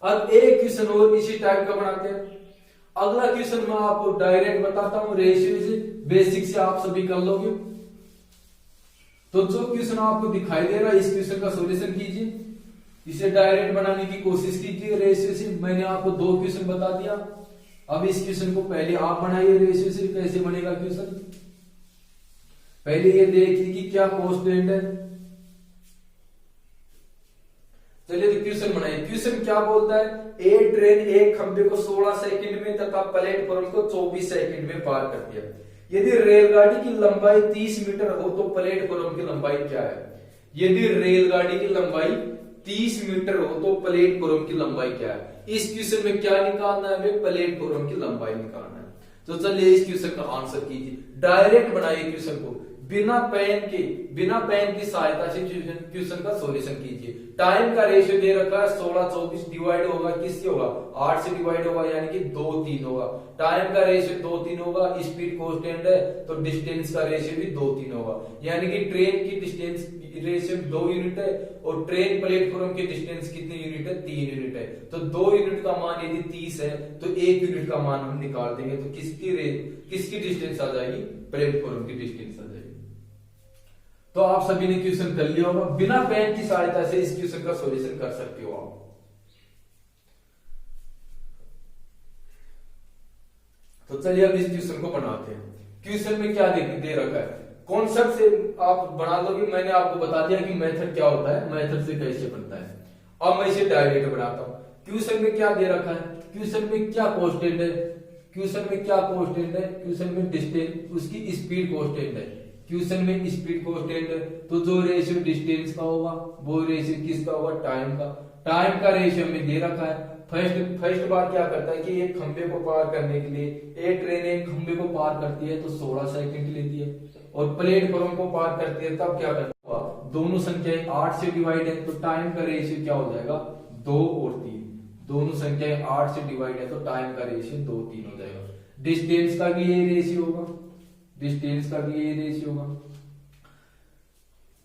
अब एक क्वेश्चन और इसी टाइप का बनाते हैं। अगला क्वेश्चन मैं आपको डायरेक्ट बताता हूं, रेशियो से बेसिक से आप सभी कर लोगे। तो जो क्वेश्चन आपको दिखाई दे रहा है इस क्वेश्चन का सॉल्यूशन कीजिए, इसे डायरेक्ट बनाने की कोशिश कीजिए रेशियो से। मैंने आपको 2 क्वेश्चन बता दिया, अब इस क्वेश्चन को पहले आप बनाइए रेशियो से। कैसे बनेगा क्वेश्चन? पहले ये देखिए कि क्या कांस्टेंट है। चलिए तो क्वेश्चन बनाइए। क्वेश्चन क्या बोलता है? ए ट्रेन एक खंबे को 16 सेकंड में तथा प्लेटफॉर्म को 24 सेकंड में पार करती है। यदि रेलगाड़ी की लंबाई 30 मीटर हो तो प्लेटफॉर्म की लंबाई क्या है? यदि रेलगाड़ी की लंबाई 30 मीटर हो तो प्लेटफॉर्म की लंबाई क्या है? इस क्वेश्चन में क्या निकालना है? हमें प्लेटफॉर्म की लंबाई निकालना है। तो चलिए इस क्वेश्चन का आंसर कीजिए। डायरेक्ट बनाइए क्वेश्चन को, बिना पेन की सहायता से क्वेश्चन का सॉल्यूशन कीजिए। टाइम का रेशियो दे रखा है 16 24 डिवाइड होगा किससे? होगा 8 से डिवाइड होगा, यानी कि 2 3 होगा। टाइम का रेशियो 2 3 होगा। स्पीड कांस्टेंट है तो डिस्टेंस का रेशियो भी 2 3 होगा, यानी कि ट्रेन की डिस्टेंस रेशियो 2 यूनिट है और ट्रेन प्लेटफॉर्म की डिस्टेंस कितनी यूनिट है? 3 यूनिट है। तो 2 यूनिट का मान यदि 30 है तो 1 यूनिट का मान हम निकाल देंगे तो किसकी डिस्टेंस आ जाएगी? प्लेटफॉर्म की डिस्टेंस आ जाएगी। तो आप सभी ने क्वेश्चन कर लिया होगा। बिना पेन की सहायता से इस क्वेश्चन का सॉल्यूशन कर सकते हो आप। तो चलिए अब इस क्वेश्चन को बनाते हैं। क्वेश्चन में क्या दे रखा है? कॉन्सेप्ट से आप बना लोगे। मैंने आपको बता दिया कि मेथड क्या होता है, मेथड से कैसे बनता है। अब मैं इसे डायरेक्ट बनाता हूं। क्वेश्चन में क्या दे रखा है? क्वेश्चन में क्या कांस्टेंट है? क्वेश्चन में क्या कांस्टेंट है? क्वेश्चन में डिस्टेंस, उसकी स्पीड कांस्टेंट है। क्वेश्चन में स्पीड कांस्टेंट है तो जो रेशियो डिस्टेंस का होगा वो रेशियो किसका होगा? टाइम का। टाइम का रेशियो में दे रखा है। फर्स्ट बार क्या करता है कि एक खंबे को पार करने के लिए एक ट्रेन एक खंबे को पार करती है तो 16 सेकंड लेती है, और प्लेटफॉर्म को पार करती है तब क्या करता है? दोनों संख्याएं 8 से डिवाइड है तो टाइम का रेशियो क्या हो जाएगा? 2 और 3। दोनों संख्याएं 8 से डिवाइड है तो टाइम का रेशियो 2 3 हो जाएगा। डिस्टेंस का भी यही रेशियो होगा, डिस्टेंस का भी यही रेशियो होगा।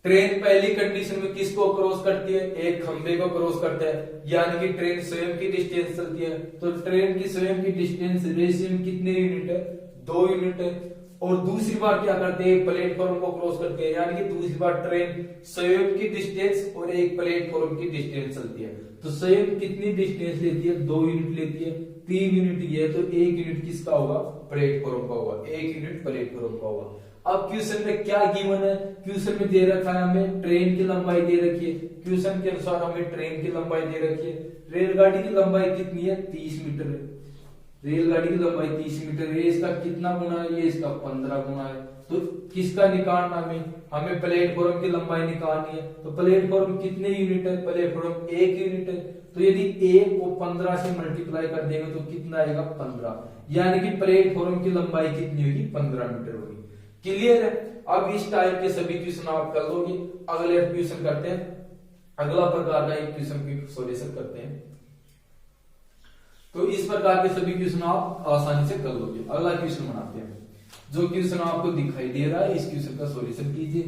ट्रेन पहली कंडीशन में किसको क्रॉस करती है? एक खंबे को क्रॉस करता है, यानी कि ट्रेन स्वयं की डिस्टेंस चलती है। तो ट्रेन की स्वयं की डिस्टेंस रेशियो में कितने यूनिट है? 2 यूनिट है। और दूसरी बार क्या करते हैं? प्लेटफॉर्म को क्रॉस करते हैं, यानी कि दूसरी बार ट्रेन स्वयं की डिस्टेंस और एक प्लेटफॉर्म की डिस्टेंस चलती है। तो स्वयं कितनी डिस्टेंस लेती है? 2 यूनिट लेती है। 3 यूनिट ये है तो 1 यूनिट किसका होगा? प्लेटफॉर्म का होगा। 1 यूनिट प्लेटफॉर्म का होगा। अब क्वेश्चन में क्या गिवन है? क्वेश्चन में दे रखा है हमें ट्रेन की लंबाई दे रखी है। क्वेश्चन के अनुसार हमें ट्रेन की लंबाई दे रखी है। रेलगाड़ी की लंबाई कितनी है? 30 मीटर है। रेलगाड़ी की लंबाई 30 मीटर है। इसका कितना गुना है? ये इसका 15 गुना है। तो किसका निकालना हमें प्लेटफॉर्म की लंबाई निकालनी है। तो प्लेटफॉर्म कितने यूनिट है? प्लेटफॉर्म 1 यूनिट है। तो यदि 1 को 15 से मल्टीप्लाई कर देंगे तो कितना आएगा? 15, यानी कि प्लेटफॉर्म की लंबाई कितनी होगी? 15 मीटर होगी। क्लियर है? अब इस टाइप के सभी क्वेश्चन आप कर लोगे। अगले क्वेश्चन करते हैं। अगला प्रकार का एक क्वेश्चन की सॉल्यूशन करते हैं। तो इस प्रकार के सभी क्वेश्चन आप आसानी से कर लोगे। अगला क्वेश्चन बनाते हैं। जो क्वेश्चन आपको दिखाई दे रहा है इस क्वेश्चन का सॉल्यूशन कीजिए।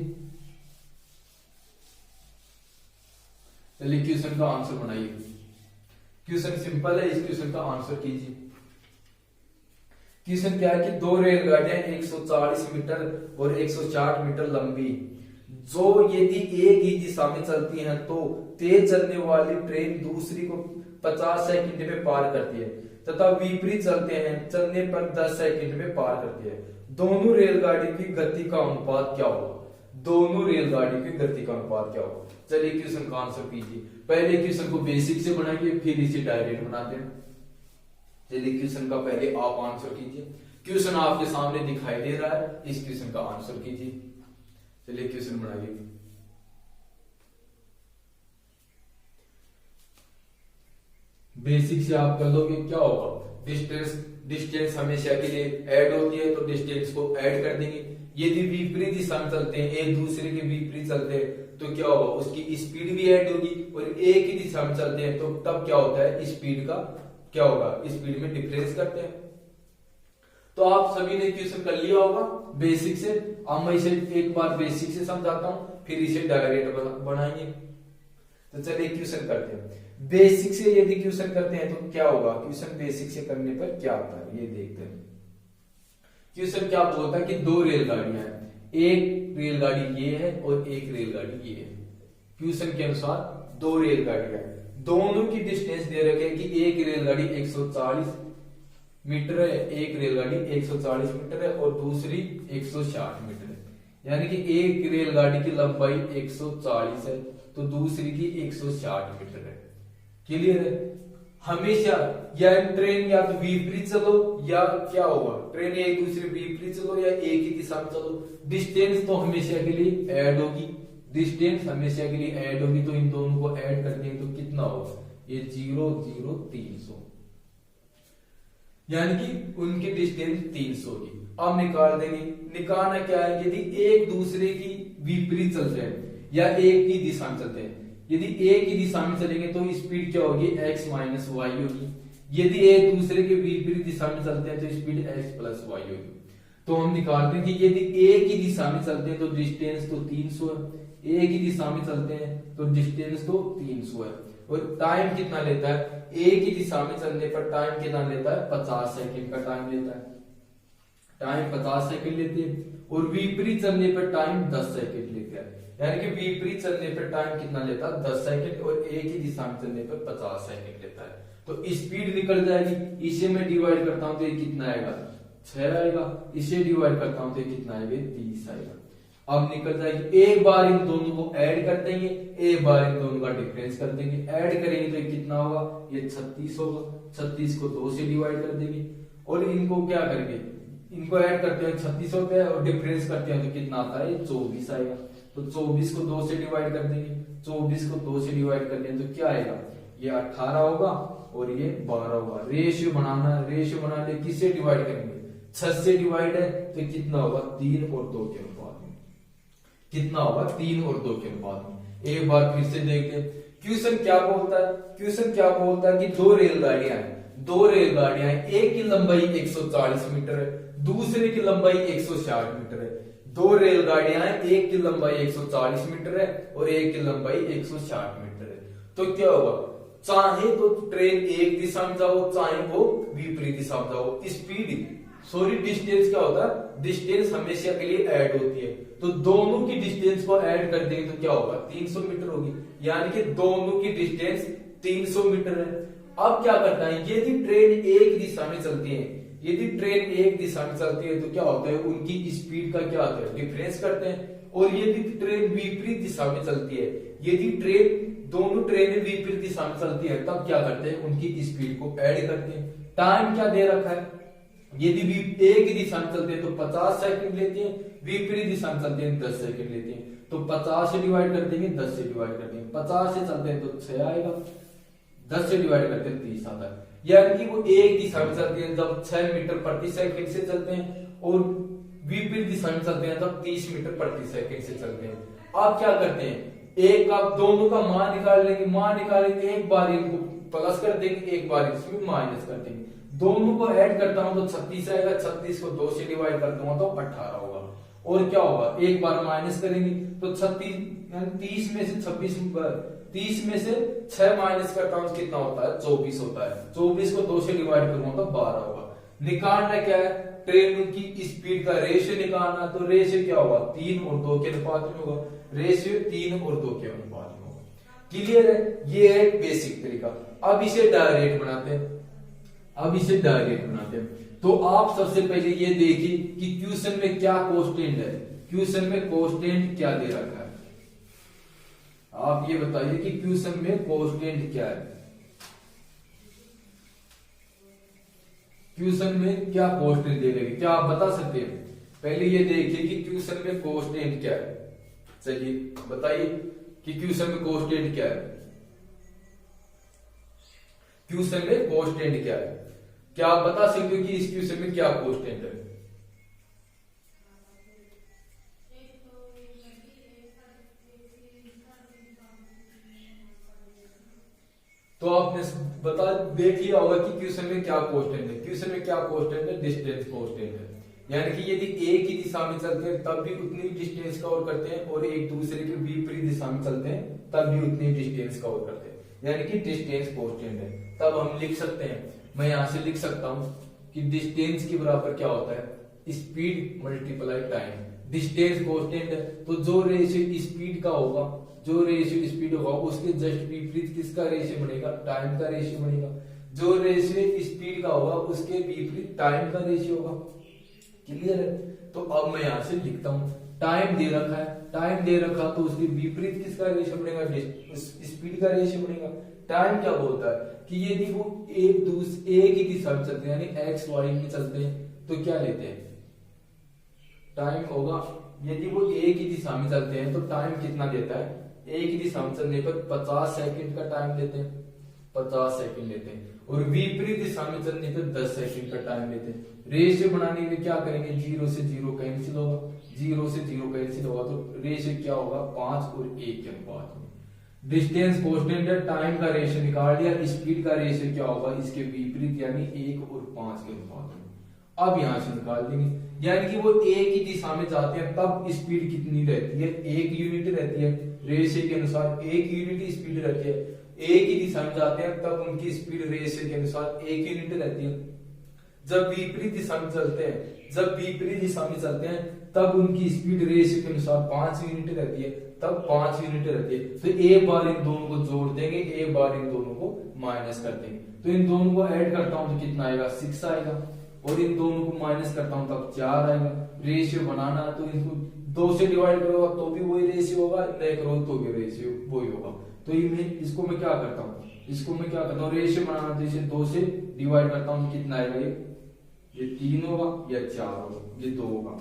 चलिए क्वेश्चन का आंसर बनाइए। क्वेश्चन सिंपल है, इस क्वेश्चन का आंसर कीजिए। क्वेश्चन क्या है कि दो रेलगाड़ियां 140 मीटर और 160 मीटर लंबी जो यदि एक ही दिशा में चलती हैं तो तेज चलने वाली ट्रेन दूसरी को 50 सेकंड में पार करती है तथा विपरीत चलते हैं चलने पर 10 सेकंड में पार करती है। दोनों रेलगाड़ी की गति का अनुपात क्या होगा? दोनों रेलगाड़ी की गति का अनुपात क्या होगा? चलिए क्वेश्चन का आंसर कीजिए। पहले क्वेश्चन को बेसिक से बनाइए फिर इसे डायरेक्ट बनाते हैं। चलिए क्वेश्चन का पहले आप आंसर कीजिए। क्वेश्चन आपके सामने दिखाई दे रहा है, इस क्वेश्चन का आंसर कीजिए। चलिए क्वेश्चन बनाइए। बेसिक से आप कर लोगे, क्या होगा? डिस्टेंस हमेशा के लिए ऐड होती है तो डिस्टेंस को ऐड कर देंगे। यदि विपरीत दिशा में चलते हैं, एक दूसरे के विपरीत चलते हैं तो क्या होगा? उसकी स्पीड भी ऐड होगी। और एक ही दिशा में चलते हैं तो तब क्या होता है? स्पीड का क्या होगा? स्पीड में डिफरेंस करते हैं। तो आप सभी ने क्वेश्चन कर लिया होगा बेसिक से। अब मैं इसे एक बार बेसिक से समझाता हूं फिर इसे डायरेक्ट बनाएंगे। तो चलिए क्वेश्चन करते हैं। बेसिक से यदि क्वेश्चन करते हैं तो क्या होगा? क्वेश्चन बेसिक से करने पर क्या होता है ये देखते हैं। क्वेश्चन क्या बोलता है कि दो रेलगाड़ियां हैं, एक रेलगाड़ी ये है और एक रेलगाड़ी ये है। क्वेश्चन के अनुसार दो रेलगाड़ियां हैं, दोनों की डिस्टेंस दे रखे है कि एक रेलगाड़ी 140 मीटर है, एक रेलगाड़ी 140 मीटर है और दूसरी 160 मीटर है। यानी कि एक रेलगाड़ी की लंबाई 140 है तो दूसरी की 160 मीटर है। क्लियर है? हमेशा या ट्रेन या तो विपरीत चलो या क्या होगा? ट्रेन एक दूसरे विपरीत चलो या एक ही दिशा में चलो, डिस्टेंस तो हमेशा के लिए ऐड होगी। डिस्टेंस हमेशा के लिए ऐड होगी तो इन दोनों को ऐड कर देंगे तो कितना होगा? ये 0 0 300, यानी कि उनकी डिस्टेंस 300 होगी। अब निकाल देंगे। निकालना क्या है? यदि एक दूसरे की विपरीत चलते हैं या एक ही दिशा में चलते हैं, यदि एक ही दिशा में चलेंगे तो स्पीड क्या होगी? x माइनस वाई होगी। यदि एक दूसरे के विपरीत दिशा में चलते हैं तो स्पीड x प्लस वाई होगी। तो हम निकालते हैं कि यदि एक ही दिशा में चलते हैं तो डिस्टेंस तो 300 है, एक ही दिशा में चलते हैं तो डिस्टेंस तो 300 है। और टाइम कितना लेता है? एक ही दिशा में चलने पर टाइम कितना लेता है? 50 सेकंड का टाइम लेता है। टाइम 50 सेकंड लेते हैं और विपरीत चलने पर टाइम 10 सेकंड लेता है। यानी कि विपरीत चलने पर टाइम कितना लेता है? 10 सेकंड और एक ही दिशा में चलने पर 50 सेकंड लेता है। तो स्पीड निकल जाएगी। इसे मैं डिवाइड करता हूं तो ये कितना आएगा? 6 आएगा। इसे डिवाइड करता हूं तो ये कितना आएगा? 30 आएगा। अब निकल जाएगी। एक बार इन दोनों को ऐड कर देंगे, एक बार इन दोनों का डिफरेंस कर देंगे। ऐड करेंगे तो ये कितना होगा? ये 36 होगा। 36 को 2 से डिवाइड कर देंगे और इनको क्या करेंगे? इनको ऐड करते हैं 36 होते हैं और डिफरेंस करते हैं तो कितना आता है? 24 आएगा। तो 24 को 2 से डिवाइड कर देंगे। 24 को 2 से डिवाइड कर देंगे तो क्या आएगा? ये 18 होगा और ये 12 होगा। रेशियो बनाना है। रेशियो बनाने किससे डिवाइड करेंगे? 6 से डिवाइड है तो कितना होगा? 3 और 2 के अनुपात में। कितना होगा? 3 और 2 के अनुपात में। एक बार फिर से देखते हैं क्वेश्चन क्या बोलता है। क्वेश्चन क्या बोलता है कि दो रेलगाड़ियां हैं, दो रेलगाड़ियां हैं, एक की लंबाई 140 मीटर है, दूसरे की लंबाई 160 मीटर है। दो रेलगाड़ियां हैं, एक की लंबाई 140 मीटर है और एक की लंबाई 160 मीटर है। तो क्या होगा? चाहे तो ट्रेन एक दिशा में जाओ चाहे वो विपरीत दिशा में जाओ, स्पीड डिस्टेंस क्या होता है? डिस्टेंस हमेशा के लिए ऐड होती है। तो दोनों की डिस्टेंस को ऐड कर देंगे तो क्या होगा? 300 मीटर होगी। यानी कि दोनों की डिस्टेंस 300 मीटर है। अब क्या करता है? यदि ट्रेन एक दिशा में चलती है, यदि ट्रेन एक दिशा में चलती है तो क्या होता है? उनकी स्पीड का क्या होता है? डिफरेंस करते हैं। और यदि ट्रेन विपरीत दिशा में चलती है, यदि दोनों ट्रेनें विपरीत दिशा में चलती है तब क्या करते हैं? उनकी स्पीड को ऐड करते हैं। टाइम क्या दे रखा है? यदि एक ही दिशा में चलते हैं तो 50 सेकंड लेते हैं, विपरीत दिशा में चलते हैं 10 सेकंड लेते हैं। तो 50 से डिवाइड कर देंगे, 10 से डिवाइड कर देंगे। 50 से चलते हैं तो 6 आएगा, 10 से डिवाइड करते हैं 30 आता है। यानी कि वो एक दिशा में चलते हैं जब 6 मीटर प्रति सेकंड से चलते हैं और विपरीत दिशा में चलते हैं तब 30 मीटर प्रति सेकंड से चलते हैं। अब क्या करते हैं? एक आप दोनों का मान निकाल लेंगे। मान निकालेंगे, एक बार इनको प्लस कर देंगे, एक बार इसमें माइनस कर देंगे। दोनों को ऐड करता हूं तो 36 आएगा। 36 को 2 से डिवाइड कर दूंगा तो 18 होगा। और क्या होगा? एक बार माइनस करेंगे तो 30 में से 30 में से 6 माइनस करता हूं कितना होता है? 24 होता है। 24 को 2 से डिवाइड करूंगा तो 12 होगा। निकालना क्या है, ट्रेन की स्पीड का रेशियो निकालना। तो रेशियो क्या होगा, 3 और 2 के अनुपात में होगा। रेशियो 3 और 2 के अनुपात में होगा। क्लियर है, ये है बेसिक तरीका। अब इसे डायरेक्ट बनाते हैं। तो आप सबसे पहले ये देखिए कि क्वेश्चन में क्या कांस्टेंट है। क्वेश्चन में कांस्टेंट क्या दे रखा है, आप ये बताइए कि क्वेश्चन में कांस्टेंट क्या है। क्वेश्चन में क्या कांस्टेंट दे रहे, क्या आप बता सकते हैं? पहले ये देखिए कि क्वेश्चन में कांस्टेंट क्या है। चलिए बताइए कि क्वेश्चन में कांस्टेंट क्या है। क्वेश्चन में कांस्टेंट क्या है, क्या आप बता सकते हो कि इस क्वेश्चन में क्या कांस्टेंट है? तो आपने बता देख लिया होगा कि क्वेश्चन में क्या कांस्टेंट है। क्वेश्चन में क्या कांस्टेंट है, डिस्टेंस कांस्टेंट है। यानी कि यदि एक ही दिशा में चलते हैं तब भी उतनी डिस्टेंस कवर करते हैं, और एक दूसरे के विपरीत दिशा में चलते हैं तब भी उतनी डिस्टेंस कवर करते हैं, यानी कि डिस्टेंस कांस्टेंट है। तब हम लिख सकते हैं, मैं यहां से लिख सकता हूं कि डिस्टेंस के बराबर क्या होता है, speed multiply time. Distance constant है तो जो रेशियो स्पीड का होगा, उसके जस्ट विपरीत किसका रेशियो बनेगा, टाइम का रेशियो बनेगा। जो रेशियो स्पीड का होगा उसके विपरीत टाइम का रेशियो होगा। क्लियर है, तो अब मैं यहां से लिखता हूं, टाइम दे रखा तो उसके विपरीत किसका रेशियो बनेगा, स्पीड का रेशियो बनेगा। टाइम क्या बोलता है कि यदि वो एक ही दिशा में चलते हैं, यानी एक्स वाई में चलते हैं, तो क्या लेते हैं, टाइम होगा। यदि वो एक ही दिशा में चलते हैं तो टाइम कितना देता है, एक ही दिशा में चलने पर 50 सेकंड का टाइम लेते हैं, 50 सेकंड लेते हैं। और विपरीत दिशा में चलने पर 10 सेकंड का टाइम लेते हैं। रेशियो बनाने में क्या करेंगे, 0 से 0 कैंसिल होगा, तो रेशियो क्या होगा, 5 और 1 के अनुपात में। डिस्टेंस कांस्टेंट है, टाइम का रेशियो निकाल लिया, स्पीड का रेशियो क्या होगा, इसके विपरीत यानी 1 और 5 के अनुपात में। अब यहां से निकाल देंगे, यानी कि वो एक ही दिशा में जाते हैं तब स्पीड कितनी रहती है, 1 यूनिट रहती है। रेशियो के अनुसार 1 यूनिट स्पीड रहती है। एक ही दिशा में जाते हैं तब उनकी स्पीड रेशियो के अनुसार 1 यूनिट रहती है। जब विपरीत दिशा में चलते हैं तब उनकी स्पीड रेशियो के अनुसार 5 यूनिट रहती है, तब 5 यूनिट रहती है। तो एक बार इन दोनों को जोड़ देंगे, एक बार इन दोनों को माइनस कर देंगे। तो इन दोनों को ऐड करता हूं तो कितना आएगा, 6 आएगा, और इन दोनों को माइनस करता हूं तब 4 आएगा। रेशियो बनाना तो इसको 2 से डिवाइड करोगा तो भी वही रेशियो होगा, नहीं करो तो भी रेशियो वही होगा। तो इसको मैं क्या करता हूँ, रेशियो बनाना तो इसे 2 से डिवाइड करता हूँ, कितना आएगा, ये 3 होगा या 4 होगा, ये 2 होगा,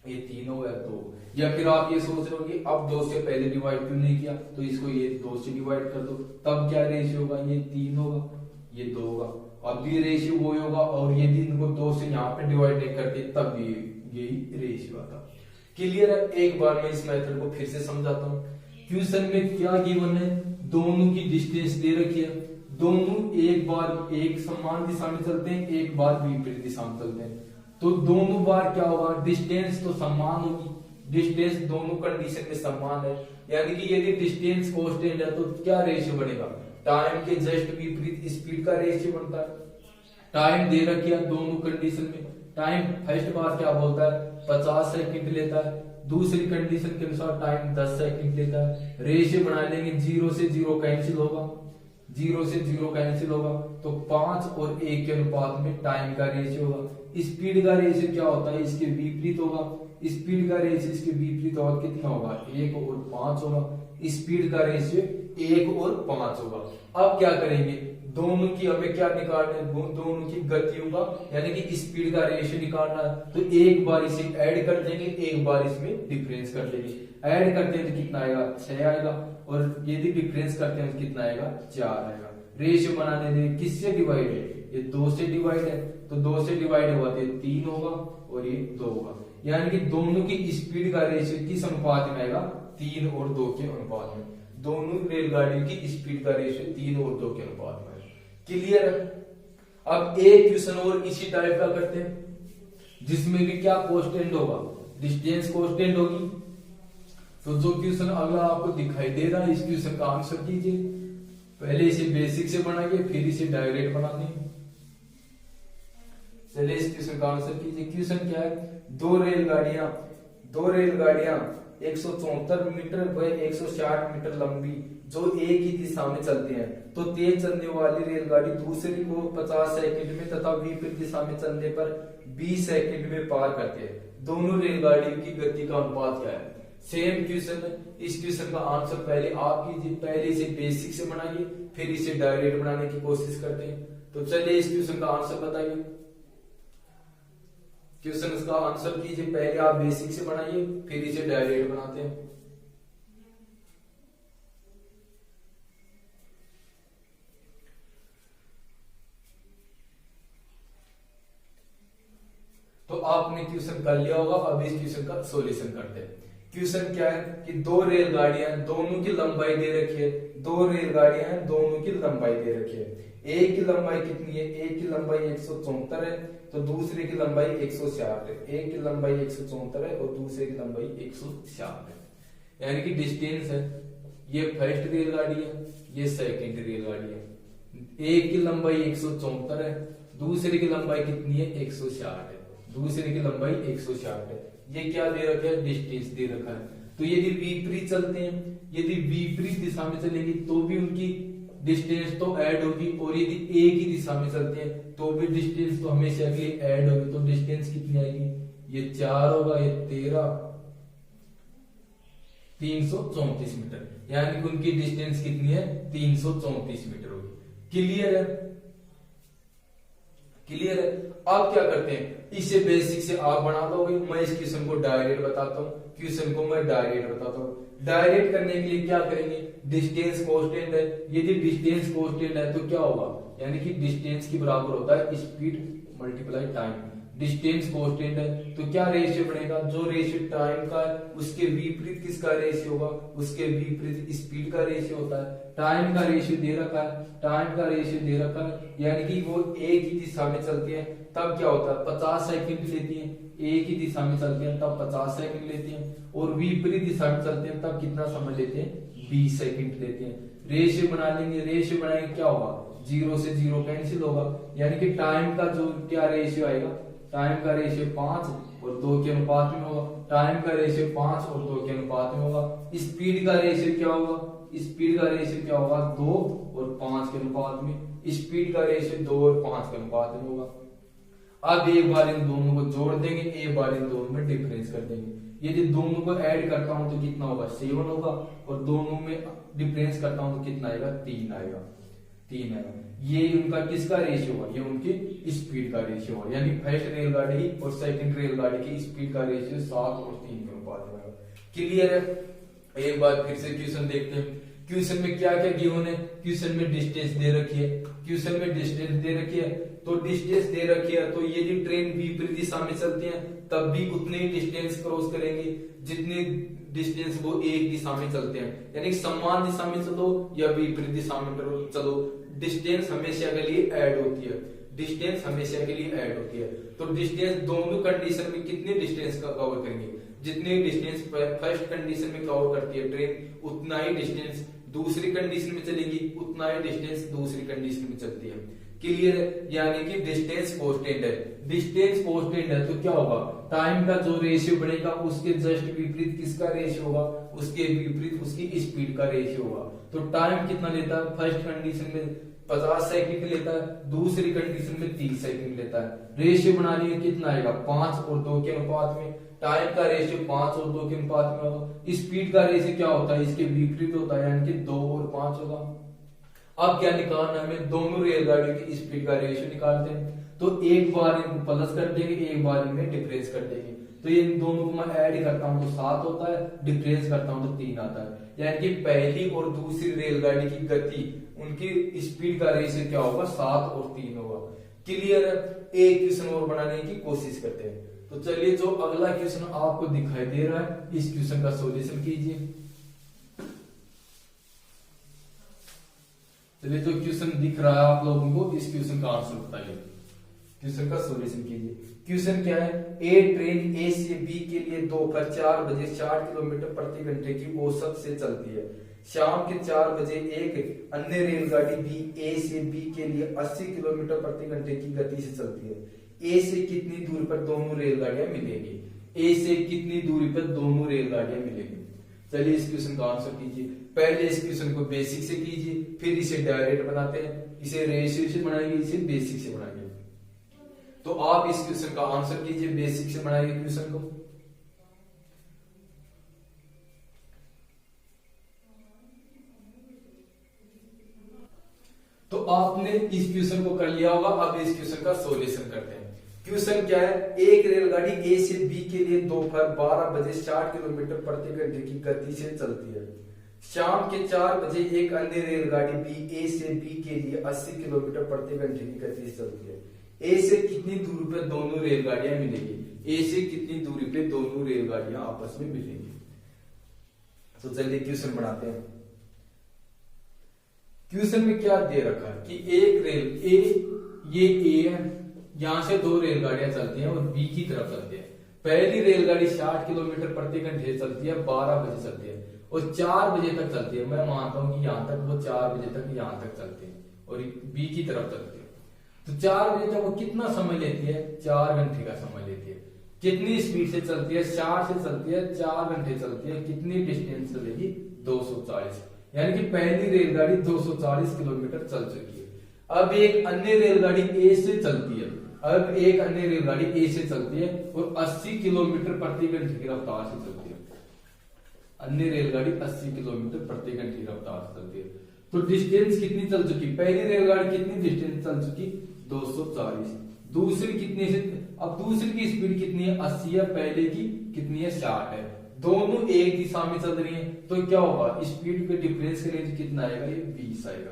ये 3 होगा या 2। या फिर आप ये सोच रहे हो कि अब 2 से पहले डिवाइड क्यों नहीं किया, तो इसको ये 2 से डिवाइड कर दो, तब क्या रेशियो होगा, ये 3 होगा, ये 2 होगा। अब भी रेशियो वही होगा, और यदि इनको 2 से यहाँ पे डिवाइड नहीं करते तब भी यही रेशियो आता। क्लियर है, एक बार मैं इस मेथड को फिर से समझाता हूँ। क्वेश्चन में क्या गिवन है, दोनों की डिस्टेंस दे रखी है, दोनों एक बार एक समान दिशा में चलते हैं, एक बार विपरीत दिशा में चलते हैं। तो दोनों बार क्या होगा, डिस्टेंस तो समान होगी, डिस्टेंस दोनों कंडीशन में समान है। यानी कि यदि डिस्टेंस कांस्टेंट है तो क्या रेशियो बनेगा, टाइम के जस्ट विपरीत स्पीड का रेशियो बनता है। टाइम दे रखिए दोनों कंडीशन में, टाइम फर्स्ट बार क्या बोलता है, 50 सेकंड लेता है, दूसरी कंडीशन के अनुसार टाइम 10 सेकंड लेता है। रेशियो बना लेंगे, 0 से 0 कैंसिल होगा, तो 5 और 1 के अनुपात में टाइम का रेशियो होगा। स्पीड का रेशियो क्या होता है, इसके विपरीत होगा, स्पीड का रेशियो इसके विपरीत होगा, कितना होगा, 1 और 5 होगा। स्पीड का रेशियो 1 और 5 होगा। अब क्या करेंगे, दोनों की हमें क्या निकालना है, दोनों की गतियों का यानी कि स्पीड का रेशियो निकालना है। तो एक बार इसे ऐड कर देंगे, एक बार इसमें डिफरेंस कर देंगे। ऐड करते हैं तो कितना आएगा, 6 आएगा, और यदि डिफरेंस करते हैं तो कितना आएगा, 4 आएगा। रेशियो बनाने देंगे, किससे डिवाइड है, ये 2 से डिवाइड है, तो 2 से डिवाइड हुआ तो 3 होगा और ये 2 होगा। यानी कि दोनों की स्पीड का रेशियो किस अनुपात में आएगा, 3 और 2 के अनुपात में। दोनों रेलगाड़ियों की स्पीड का रेशियो 3 और 2 के अनुपात में। क्लियर है। अब एक क्वेश्चन और इसी टाइप का करते हैं, जिसमें भी क्या कांस्टेंट होगा, डिस्टेंस कांस्टेंट होगी। तो जो क्वेश्चन अगला आपको दिखाई दे रहा है, इस क्वेश्चन का आंसर कीजिए। पहले इसे बेसिक से बनाइए, फिर इसे डायरेक्ट बनाते हैं। चलिए इस क्वेश्चन का आंसर कीजिए। क्वेश्चन क्या है, दो रेलगाड़ियां 174 मीटर व 160 मीटर लंबी जो एक ही दिशा में चलती हैं, तो तेज चलने वाली रेलगाड़ी दूसरी को 50 सेकंड में तथा विपरीत दिशा में चलने पर 20 सेकंड में पार करती है। दोनों रेलगाड़ियों की गति का अनुपात क्या है? सेम क्वेश्चन है। इस क्वेश्चन का आंसर पहले आप कीजिए, पहले इसे बेसिक से बनाइए, फिर इसे डायरेक्ट बनाने की कोशिश करते हैं। तो चलिए इस क्वेश्चन का आंसर बताइए। क्वेश्चन का आंसर कीजिए, पहले आप बेसिक से बनाइए, फिर इसे डायरेक्ट बनाते हैं। तो आपने क्वेश्चन कर लिया होगा, अब इस क्वेश्चन का सॉल्यूशन करते हैं। क्वेश्चन क्या है कि दो रेलगाड़ियां दोनों की लंबाई दे रखी है, दो रेलगाड़ियां हैं दोनों की लंबाई दे रखी है। एक की लंबाई कितनी है? एक की लंबाई 174 है, तो दूसरे की लंबाई 160 है। एक की लंबाई 174 है और दूसरे की लंबाई 160 है, यानी कि डिस्टेंस है। ये फर्स्ट रेलगाड़ी है, ये सेकंड रेलगाड़ी है। एक की लंबाई 174 है, दूसरे की लंबाई कितनी है? 160 है। दूसरे की लंबाई 160 है। ये क्या दे रखा है? डिस्टेंस दे रखा है। तो यदि विपरीत चलते हैं, यदि विपरीत दिशा में चलेंगे तो भी उनकी डिस्टेंस तो ऐड होगी, और यदि एक ही दिशा में चलते हैं तो भी डिस्टेंस तो हमेशा के लिए ऐड होगी। तो डिस्टेंस कितनी आएगी? ये 4 होगा, ये 13, 334 मीटर, यानी कि उनकी डिस्टेंस कितनी है? 334 मीटर होगी। क्लियर है? क्लियर है। आप क्या करते हैं, इसे बेसिक से आप बना दोगे, मैं इस क्वेश्चन को डायरेक्ट बताता हूँ। क्वेश्चन को मैं डायरेक्ट बताता हूँ। डायरेक्ट करने के लिए क्या करेंगे? डिस्टेंस कांस्टेंट है, यदि डिस्टेंस कांस्टेंट है तो क्या होगा? यानी कि डिस्टेंस के बराबर होता है speed multiply time. Distance constant है तो क्या रेशियो बनेगा? जो रेशियो टाइम का है उसके विपरीत किसका रेशियो होगा? उसके विपरीत स्पीड का रेशियो होता है। टाइम का रेशियो दे रखा है, टाइम का रेशियो दे रखा है, यानी कि वो एक ही दिशा में चलती है तब क्या होता है? 50 सेकंड लेती है। एक ही दिशा में चलते हैं तब 50 सेकंड लेते हैं, और विपरीत दिशा में चलते हैं तब कितना समय लेते हैं? 20 सेकंड लेते हैं। रेशियो बना लेंगे, रेशियो बनाएंगे, क्या होगा? 0 से 0 कैंसिल होगा, यानी कि टाइम का जो क्या रेशियो आएगा? टाइम का रेशियो 5 और 2 के अनुपात में होगा। टाइम का रेशियो 5 और 2 के अनुपात में होगा। स्पीड का रेशियो क्या होगा? स्पीड का रेशियो क्या होगा? 2 और 5 के अनुपात में। स्पीड का रेशियो 2 और 5 के अनुपात में होगा। अब एक बार इन दोनों को जोड़ देंगे, एक बार इन दोनों में डिफरेंस कर देंगे। यदि दोनों को ऐड करता हूं तो कितना होगा? 7 होगा, और दोनों में डिफरेंस करता हूं तो कितना आएगा? 3 आएगा। 3 आएगा। ये उनका किसका रेशियो होगा? ये उनकी स्पीड का रेशियो होगा, यानी फर्स्ट रेलगाड़ी और सेकंड रेलगाड़ी की स्पीड का रेशियो 7 और 3 के अनुपात में होगा। क्लियर है? एक बार फिर से क्वेश्चन देखते हैं। क्वेश्चन में क्या क्या गिवन है? क्वेश्चन में डिस्टेंस दे रखी है, क्वेश्चन में डिस्टेंस दे रखी है, तो डिस्टेंस दे रखी है तो ये जो ट्रेन विपरीत दिशा में चलती है तब भी उतने ही डिस्टेंस क्रॉस करेंगे जितने डिस्टेंस वो एक दिशा में चलते हैं, यानी समान दिशा में चलो या विपरीत दिशा में चलो, डिस्टेंस हमेशा के लिए ऐड होती है। डिस्टेंस हमेशा के लिए ऐड होती है। तो डिस्टेंस दोनों कंडीशन में कितने डिस्टेंस का कवर करेंगे? जितने डिस्टेंस फर्स्ट कंडीशन में कवर करती है ट्रेन, उतना ही डिस्टेंस दूसरी कंडीशन में चलेगी, उतना ही डिस्टेंस दूसरी कंडीशन में चलती है। क्लियर है? यानी कि डिस्टेंस कांस्टेंट है। डिस्टेंस कांस्टेंट है तो क्या होगा? टाइम का जो रेशियो बनेगा उसके जस्ट विपरीत किसका रेशियो होगा? उसके विपरीत उसकी स्पीड का रेशियो होगा। तो टाइम कितना लेता है? फर्स्ट कंडीशन में 50 सेकंड लेता है, दूसरी कंडीशन में 30 सेकंड लेता है। रेशियो बना लिए कितना आएगा? 5 और 2 के अनुपात में। टाइम का रेशियो 5 और 2 के अनुपात में होगा। स्पीड का रेशियो क्या होता है? इसके विपरीत होता है, यानी कि 2 और 5 होगा। अब क्या निकालना है हमें? दोनों रेलगाड़ियों की स्पीड का रेशियो निकालते हैं। तो एक बार इनको प्लस कर देंगे, एक बार इनमें डिफरेंस कर देंगे। तो ये दोनों को मैं ऐड करता हूं तो 7 होता है, डिफरेंस करता हूं तो 3 आता है, यानी कि पहली और दूसरी रेलगाड़ी की गति, उनकी स्पीड का रेशियो क्या होगा? 7 और 3 होगा। क्लियर है? एक क्वेश्चन और बनाने की कोशिश करते हैं। तो चलिए जो अगला क्वेश्चन आपको दिखाई दे रहा है, इस क्वेश्चन का सॉल्यूशन कीजिए। चलिए जो क्वेश्चन दिख रहा है आप लोगों को, इस क्वेश्चन का आंसर बताइए। क्वेश्चन का सॉल्यूशन कीजिए। क्वेश्चन क्या है? ए ट्रेन ए से बी के लिए दोपहर 4 बजे 60 किलोमीटर प्रति घंटे की औसत से चलती है। शाम के 4 बजे एक अन्य रेलगाड़ी बी ए से बी के लिए 80 किलोमीटर प्रति घंटे की गति से चलती है। ए से कितनी दूरी पर दोनों रेलगाड़ियां मिलेंगी, ए से कितनी दूरी पर दोनों रेलगाड़ियां मिलेंगी। चलिए इस क्वेश्चन का आंसर कीजिए। पहले इस क्वेश्चन को बेसिक से कीजिए, फिर इसे डायरेक्ट बनाते हैं, इसे रेशियो से बनाएंगे, इसे बेसिक से बनाएंगे। तो आप इस क्वेश्चन का आंसर कीजिए, बेसिक से बनाएंगे क्वेश्चन को। तो आपने इस क्वेश्चन को कर लिया होगा। अब इस क्वेश्चन का सॉल्यूशन करते हैं। क्वेश्चन क्या है, एक रेलगाड़ी ए से बी के लिए दोपहर 12 बजे 60 किलोमीटर प्रति घंटे की गति से चलती है। शाम के 4 बजे एक अन्य रेलगाड़ी बी ए से बी के लिए 80 किलोमीटर प्रति घंटे की गति से चलती है। ए से कितनी दूरी पर दोनों रेलगाड़ियां मिलेंगी, ए से कितनी दूरी पे दोनों रेलगाड़ियां आपस में मिलेंगी। तो चलिए क्वेश्चन बनाते हैं। क्वेश्चन में क्या दे रखा है कि एक रेल ए, ये ए है, यहां से दो रेलगाड़ियां चलती हैं और बी की तरफ चलती है। पहली रेलगाड़ी 60 किलोमीटर प्रति घंटे चलती है, 12 बजे चलती है और 4 बजे तक चलती है। मैं मानता हूं कि यहां तक वो 4 बजे तक यहां तक चलती है और बी की तरफ चलती है। तो 4 बजे तक वो कितना समय लेती है, 4 घंटे का समय लेती है। कितनी स्पीड से चलती है, 60 से चलती है, 4 घंटे चलती है। कितनी डिस्टेंस चलेगी, 240, यानी कि पहली रेलगाड़ी 240 किलोमीटर चल चुकी है। अब एक अन्य रेलगाड़ी ए से चलती है, अब एक अन्य रेलगाड़ी ए से चलती है और 80 किलोमीटर प्रति घंटे की रफ्तार से चलती है। अन्य रेलगाड़ी 80 किलोमीटर प्रति घंटे की रफ्तार से चलती है। तो डिस्टेंस कितनी चल चुकी, पहली रेलगाड़ी कितनी डिस्टेंस चल चुकी, 240। दूसरी कितनी से, अब दूसरी की स्पीड कितनी है, 80 है, पहले की कितनी है, 60 है। दोनों एक दिशा में चल रही है, तो क्या होगा, स्पीड के डिफरेंस का रेंज कितना आएगा, ये 20 आएगा।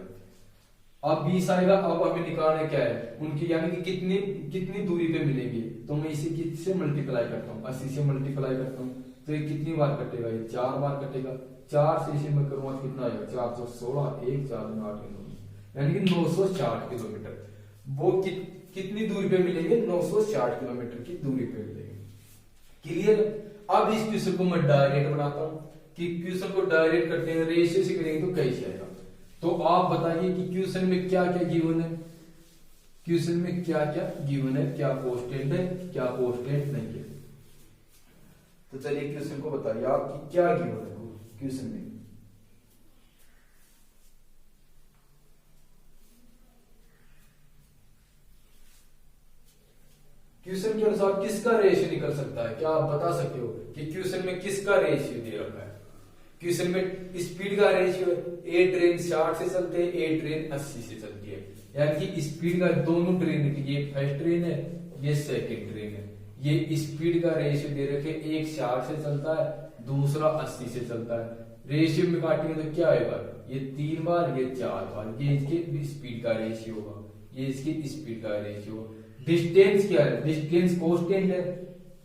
अब 20 आएगा। अब हमें निकालना क्या है, उनकी यानी कि कितनी कितनी दूरी पे मिलेंगे। तो मैं इसे किससे मल्टीप्लाई करता हूँ, 80 से मल्टीप्लाई करता हूँ। तो ये कितनी बार कटेगा, ये 4 बार कटेगा। 4 से इसे मैं करूंगा कितना आएगा, 416, 1 4 8 यानी कि 960 किलोमीटर। वो कितनी दूरी पे मिलेंगे, 960 किलोमीटर की दूरी पे मिलेंगे। क्लियर। अब इस क्वेश्चन को मैं डायरेक्ट बनाता हूं कि क्वेश्चन को डायरेक्ट करते हैं, रेशियो से करेंगे तो कैसे आएगा। तो आप बताइए कि क्वेश्चन में क्या क्या गिवन है, क्वेश्चन में क्या क्या गिवन है, क्या कांस्टेंट है, क्या कांस्टेंट नहीं है। तो चलिए क्वेश्चन को बताइए आप कि क्या गिवन है क्वेश्चन में। क्वेश्चन के अनुसार किसका रेशियो निकल सकता है, क्या आप बता सकते हो कि क्वेश्चन में किसका रेशियो दे रखा है। क्वेश्चन में स्पीड का रेशियो है, ए ट्रेन 60 से चलते हैं, ए ट्रेन 80 से चलती है। यानी कि स्पीड का दोनों ट्रेन, ये फर्स्ट ट्रेन है, ये सेकंड ट्रेन है, ये स्पीड का रेशियो दे रखे, एक 60 से चलता है, दूसरा 80 से चलता है। रेशियो में काटेंगे तो क्या आएगा, ये 3 बार, ये 4 बार, ये इसके स्पीड का रेशियो होगा, ये इसकी स्पीड का रेशियो होगा। डिस्टेंस क्या है, डिस्टेंस कांस्टेंट है,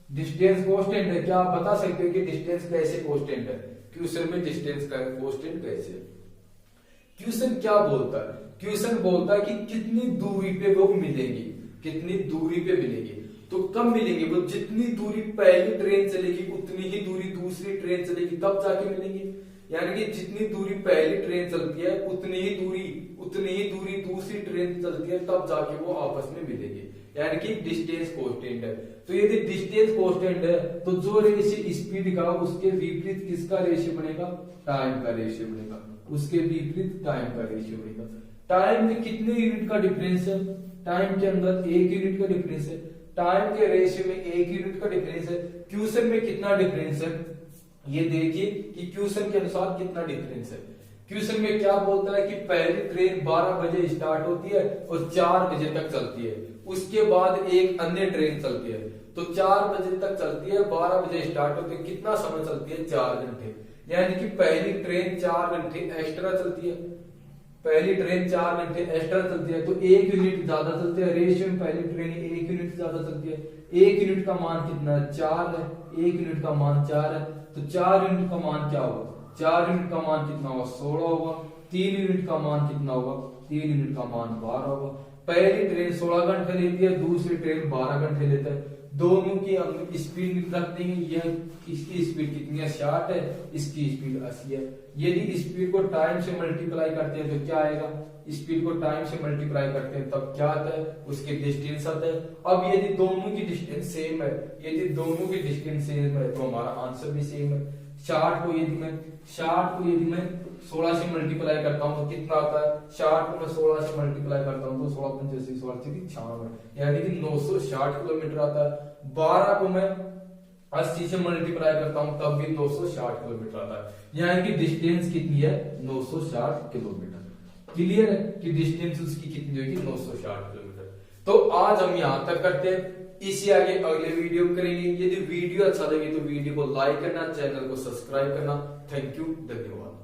डिस्टेंस कांस्टेंट है। क्या आप बता सकते हो कि डिस्टेंस कैसे कांस्टेंट है, क्वेश्चन में डिस्टेंस का कांस्टेंट कैसे। क्वेश्चन क्या बोलता है, क्वेश्चन बोलता है कि कितनी दूरी पे वो मिलेंगी, कितनी दूरी पे मिलेंगी। तो कब मिलेंगे, वो जितनी दूरी पहली ट्रेन चलेगी उतनी ही दूरी दूसरी ट्रेन चलेगी तब जाके मिलेंगे। यानी कि जितनी दूरी पहली ट्रेन चलती है उतनी ही दूरी दूसरी ट्रेन चलती है तब जाके वो आपस में मिलेंगे। यानी कि डिस्टेंस कांस्टेंट है। तो यदि डिस्टेंस कांस्टेंट है तो जो रेशियो स्पीड का, उसके विपरीत किसका रेशियो बनेगा, टाइम का रेशियो बनेगा, उसके विपरीत टाइम का रेशियो बनेगा। टाइम में कितने यूनिट का डिफरेंस है, टाइम के अंदर 1 यूनिट का डिफरेंस है, टाइम के रेशियो में 1 यूनिट का डिफरेंस है। क्वेश्चन में कितना डिफरेंस है, ये देखिए कि क्वेश्चन के अनुसार कितना डिफरेंस है। क्वेश्चन में क्या बोलता है कि पहली ट्रेन 12 बजे स्टार्ट होती है और 4 बजे तक चलती है। उसके बाद एक अन्य ट्रेन चलती है, तो 4 बजे तक चलती है, 12 बजे स्टार्ट होती है, कितना समय चलती है, 4 घंटे। यानी कि पहली ट्रेन 4 घंटे एक्स्ट्रा चलती है, पहली ट्रेन 4 घंटे एक्स्ट्रा चलती है, तो 1 यूनिट ज्यादा चलती है। रेशियो में पहली ट्रेन 1 यूनिट ज्यादा चलती है। 1 यूनिट का मान कितना है, 4 है, 1 यूनिट का मान 4 है, तो 4 यूनिट का मान क्या होगा, 4 यूनिट का मान कितना होगा, 16 होगा। 3 यूनिट का मान कितना होगा, 3 यूनिट का मान 12 होगा। पहली ट्रेन 16 घंटे लेती है, दूसरी ट्रेन 12 घंटे लेता है। दोनों की हम स्पीड रख देंगे। यह इसकी स्पीड कितनी है 60 है, इसकी स्पीड 80 है। यदि स्पीड को टाइम से मल्टीप्लाई करते हैं तो क्या आएगा, स्पीड को टाइम से मल्टीप्लाई करते हैं तब क्या आता है, उसके डिस्टेंस आता है। अब यदि दोनों की डिस्टेंस सेम है, यदि दोनों की डिस्टेंस सेम है तो हमारा आंसर भी सेम है। 60 को यदि मैं 16 से मल्टीप्लाई करता हूं तो कितना आता है, 60 को मैं 16 से मल्टीप्लाई करता हूं तो 16 पंचासी 96, यानी कि 960 किलोमीटर आता है। 12 को मैं 80 से मल्टीप्लाई करता हूं तब भी 960 किलोमीटर आता है, यानी कि डिस्टेंस कितनी है 960 किलोमीटर। क्लियर है कि डिस्टेंस उसकी कितनी होगी 960 किलोमीटर। तो आज हम यहां तक करते हैं, इसी आगे अगले वीडियो करेंगे। यदि वीडियो अच्छा लगे तो वीडियो को लाइक करना, चैनल को सब्सक्राइब करना। थैंक यू, धन्यवाद।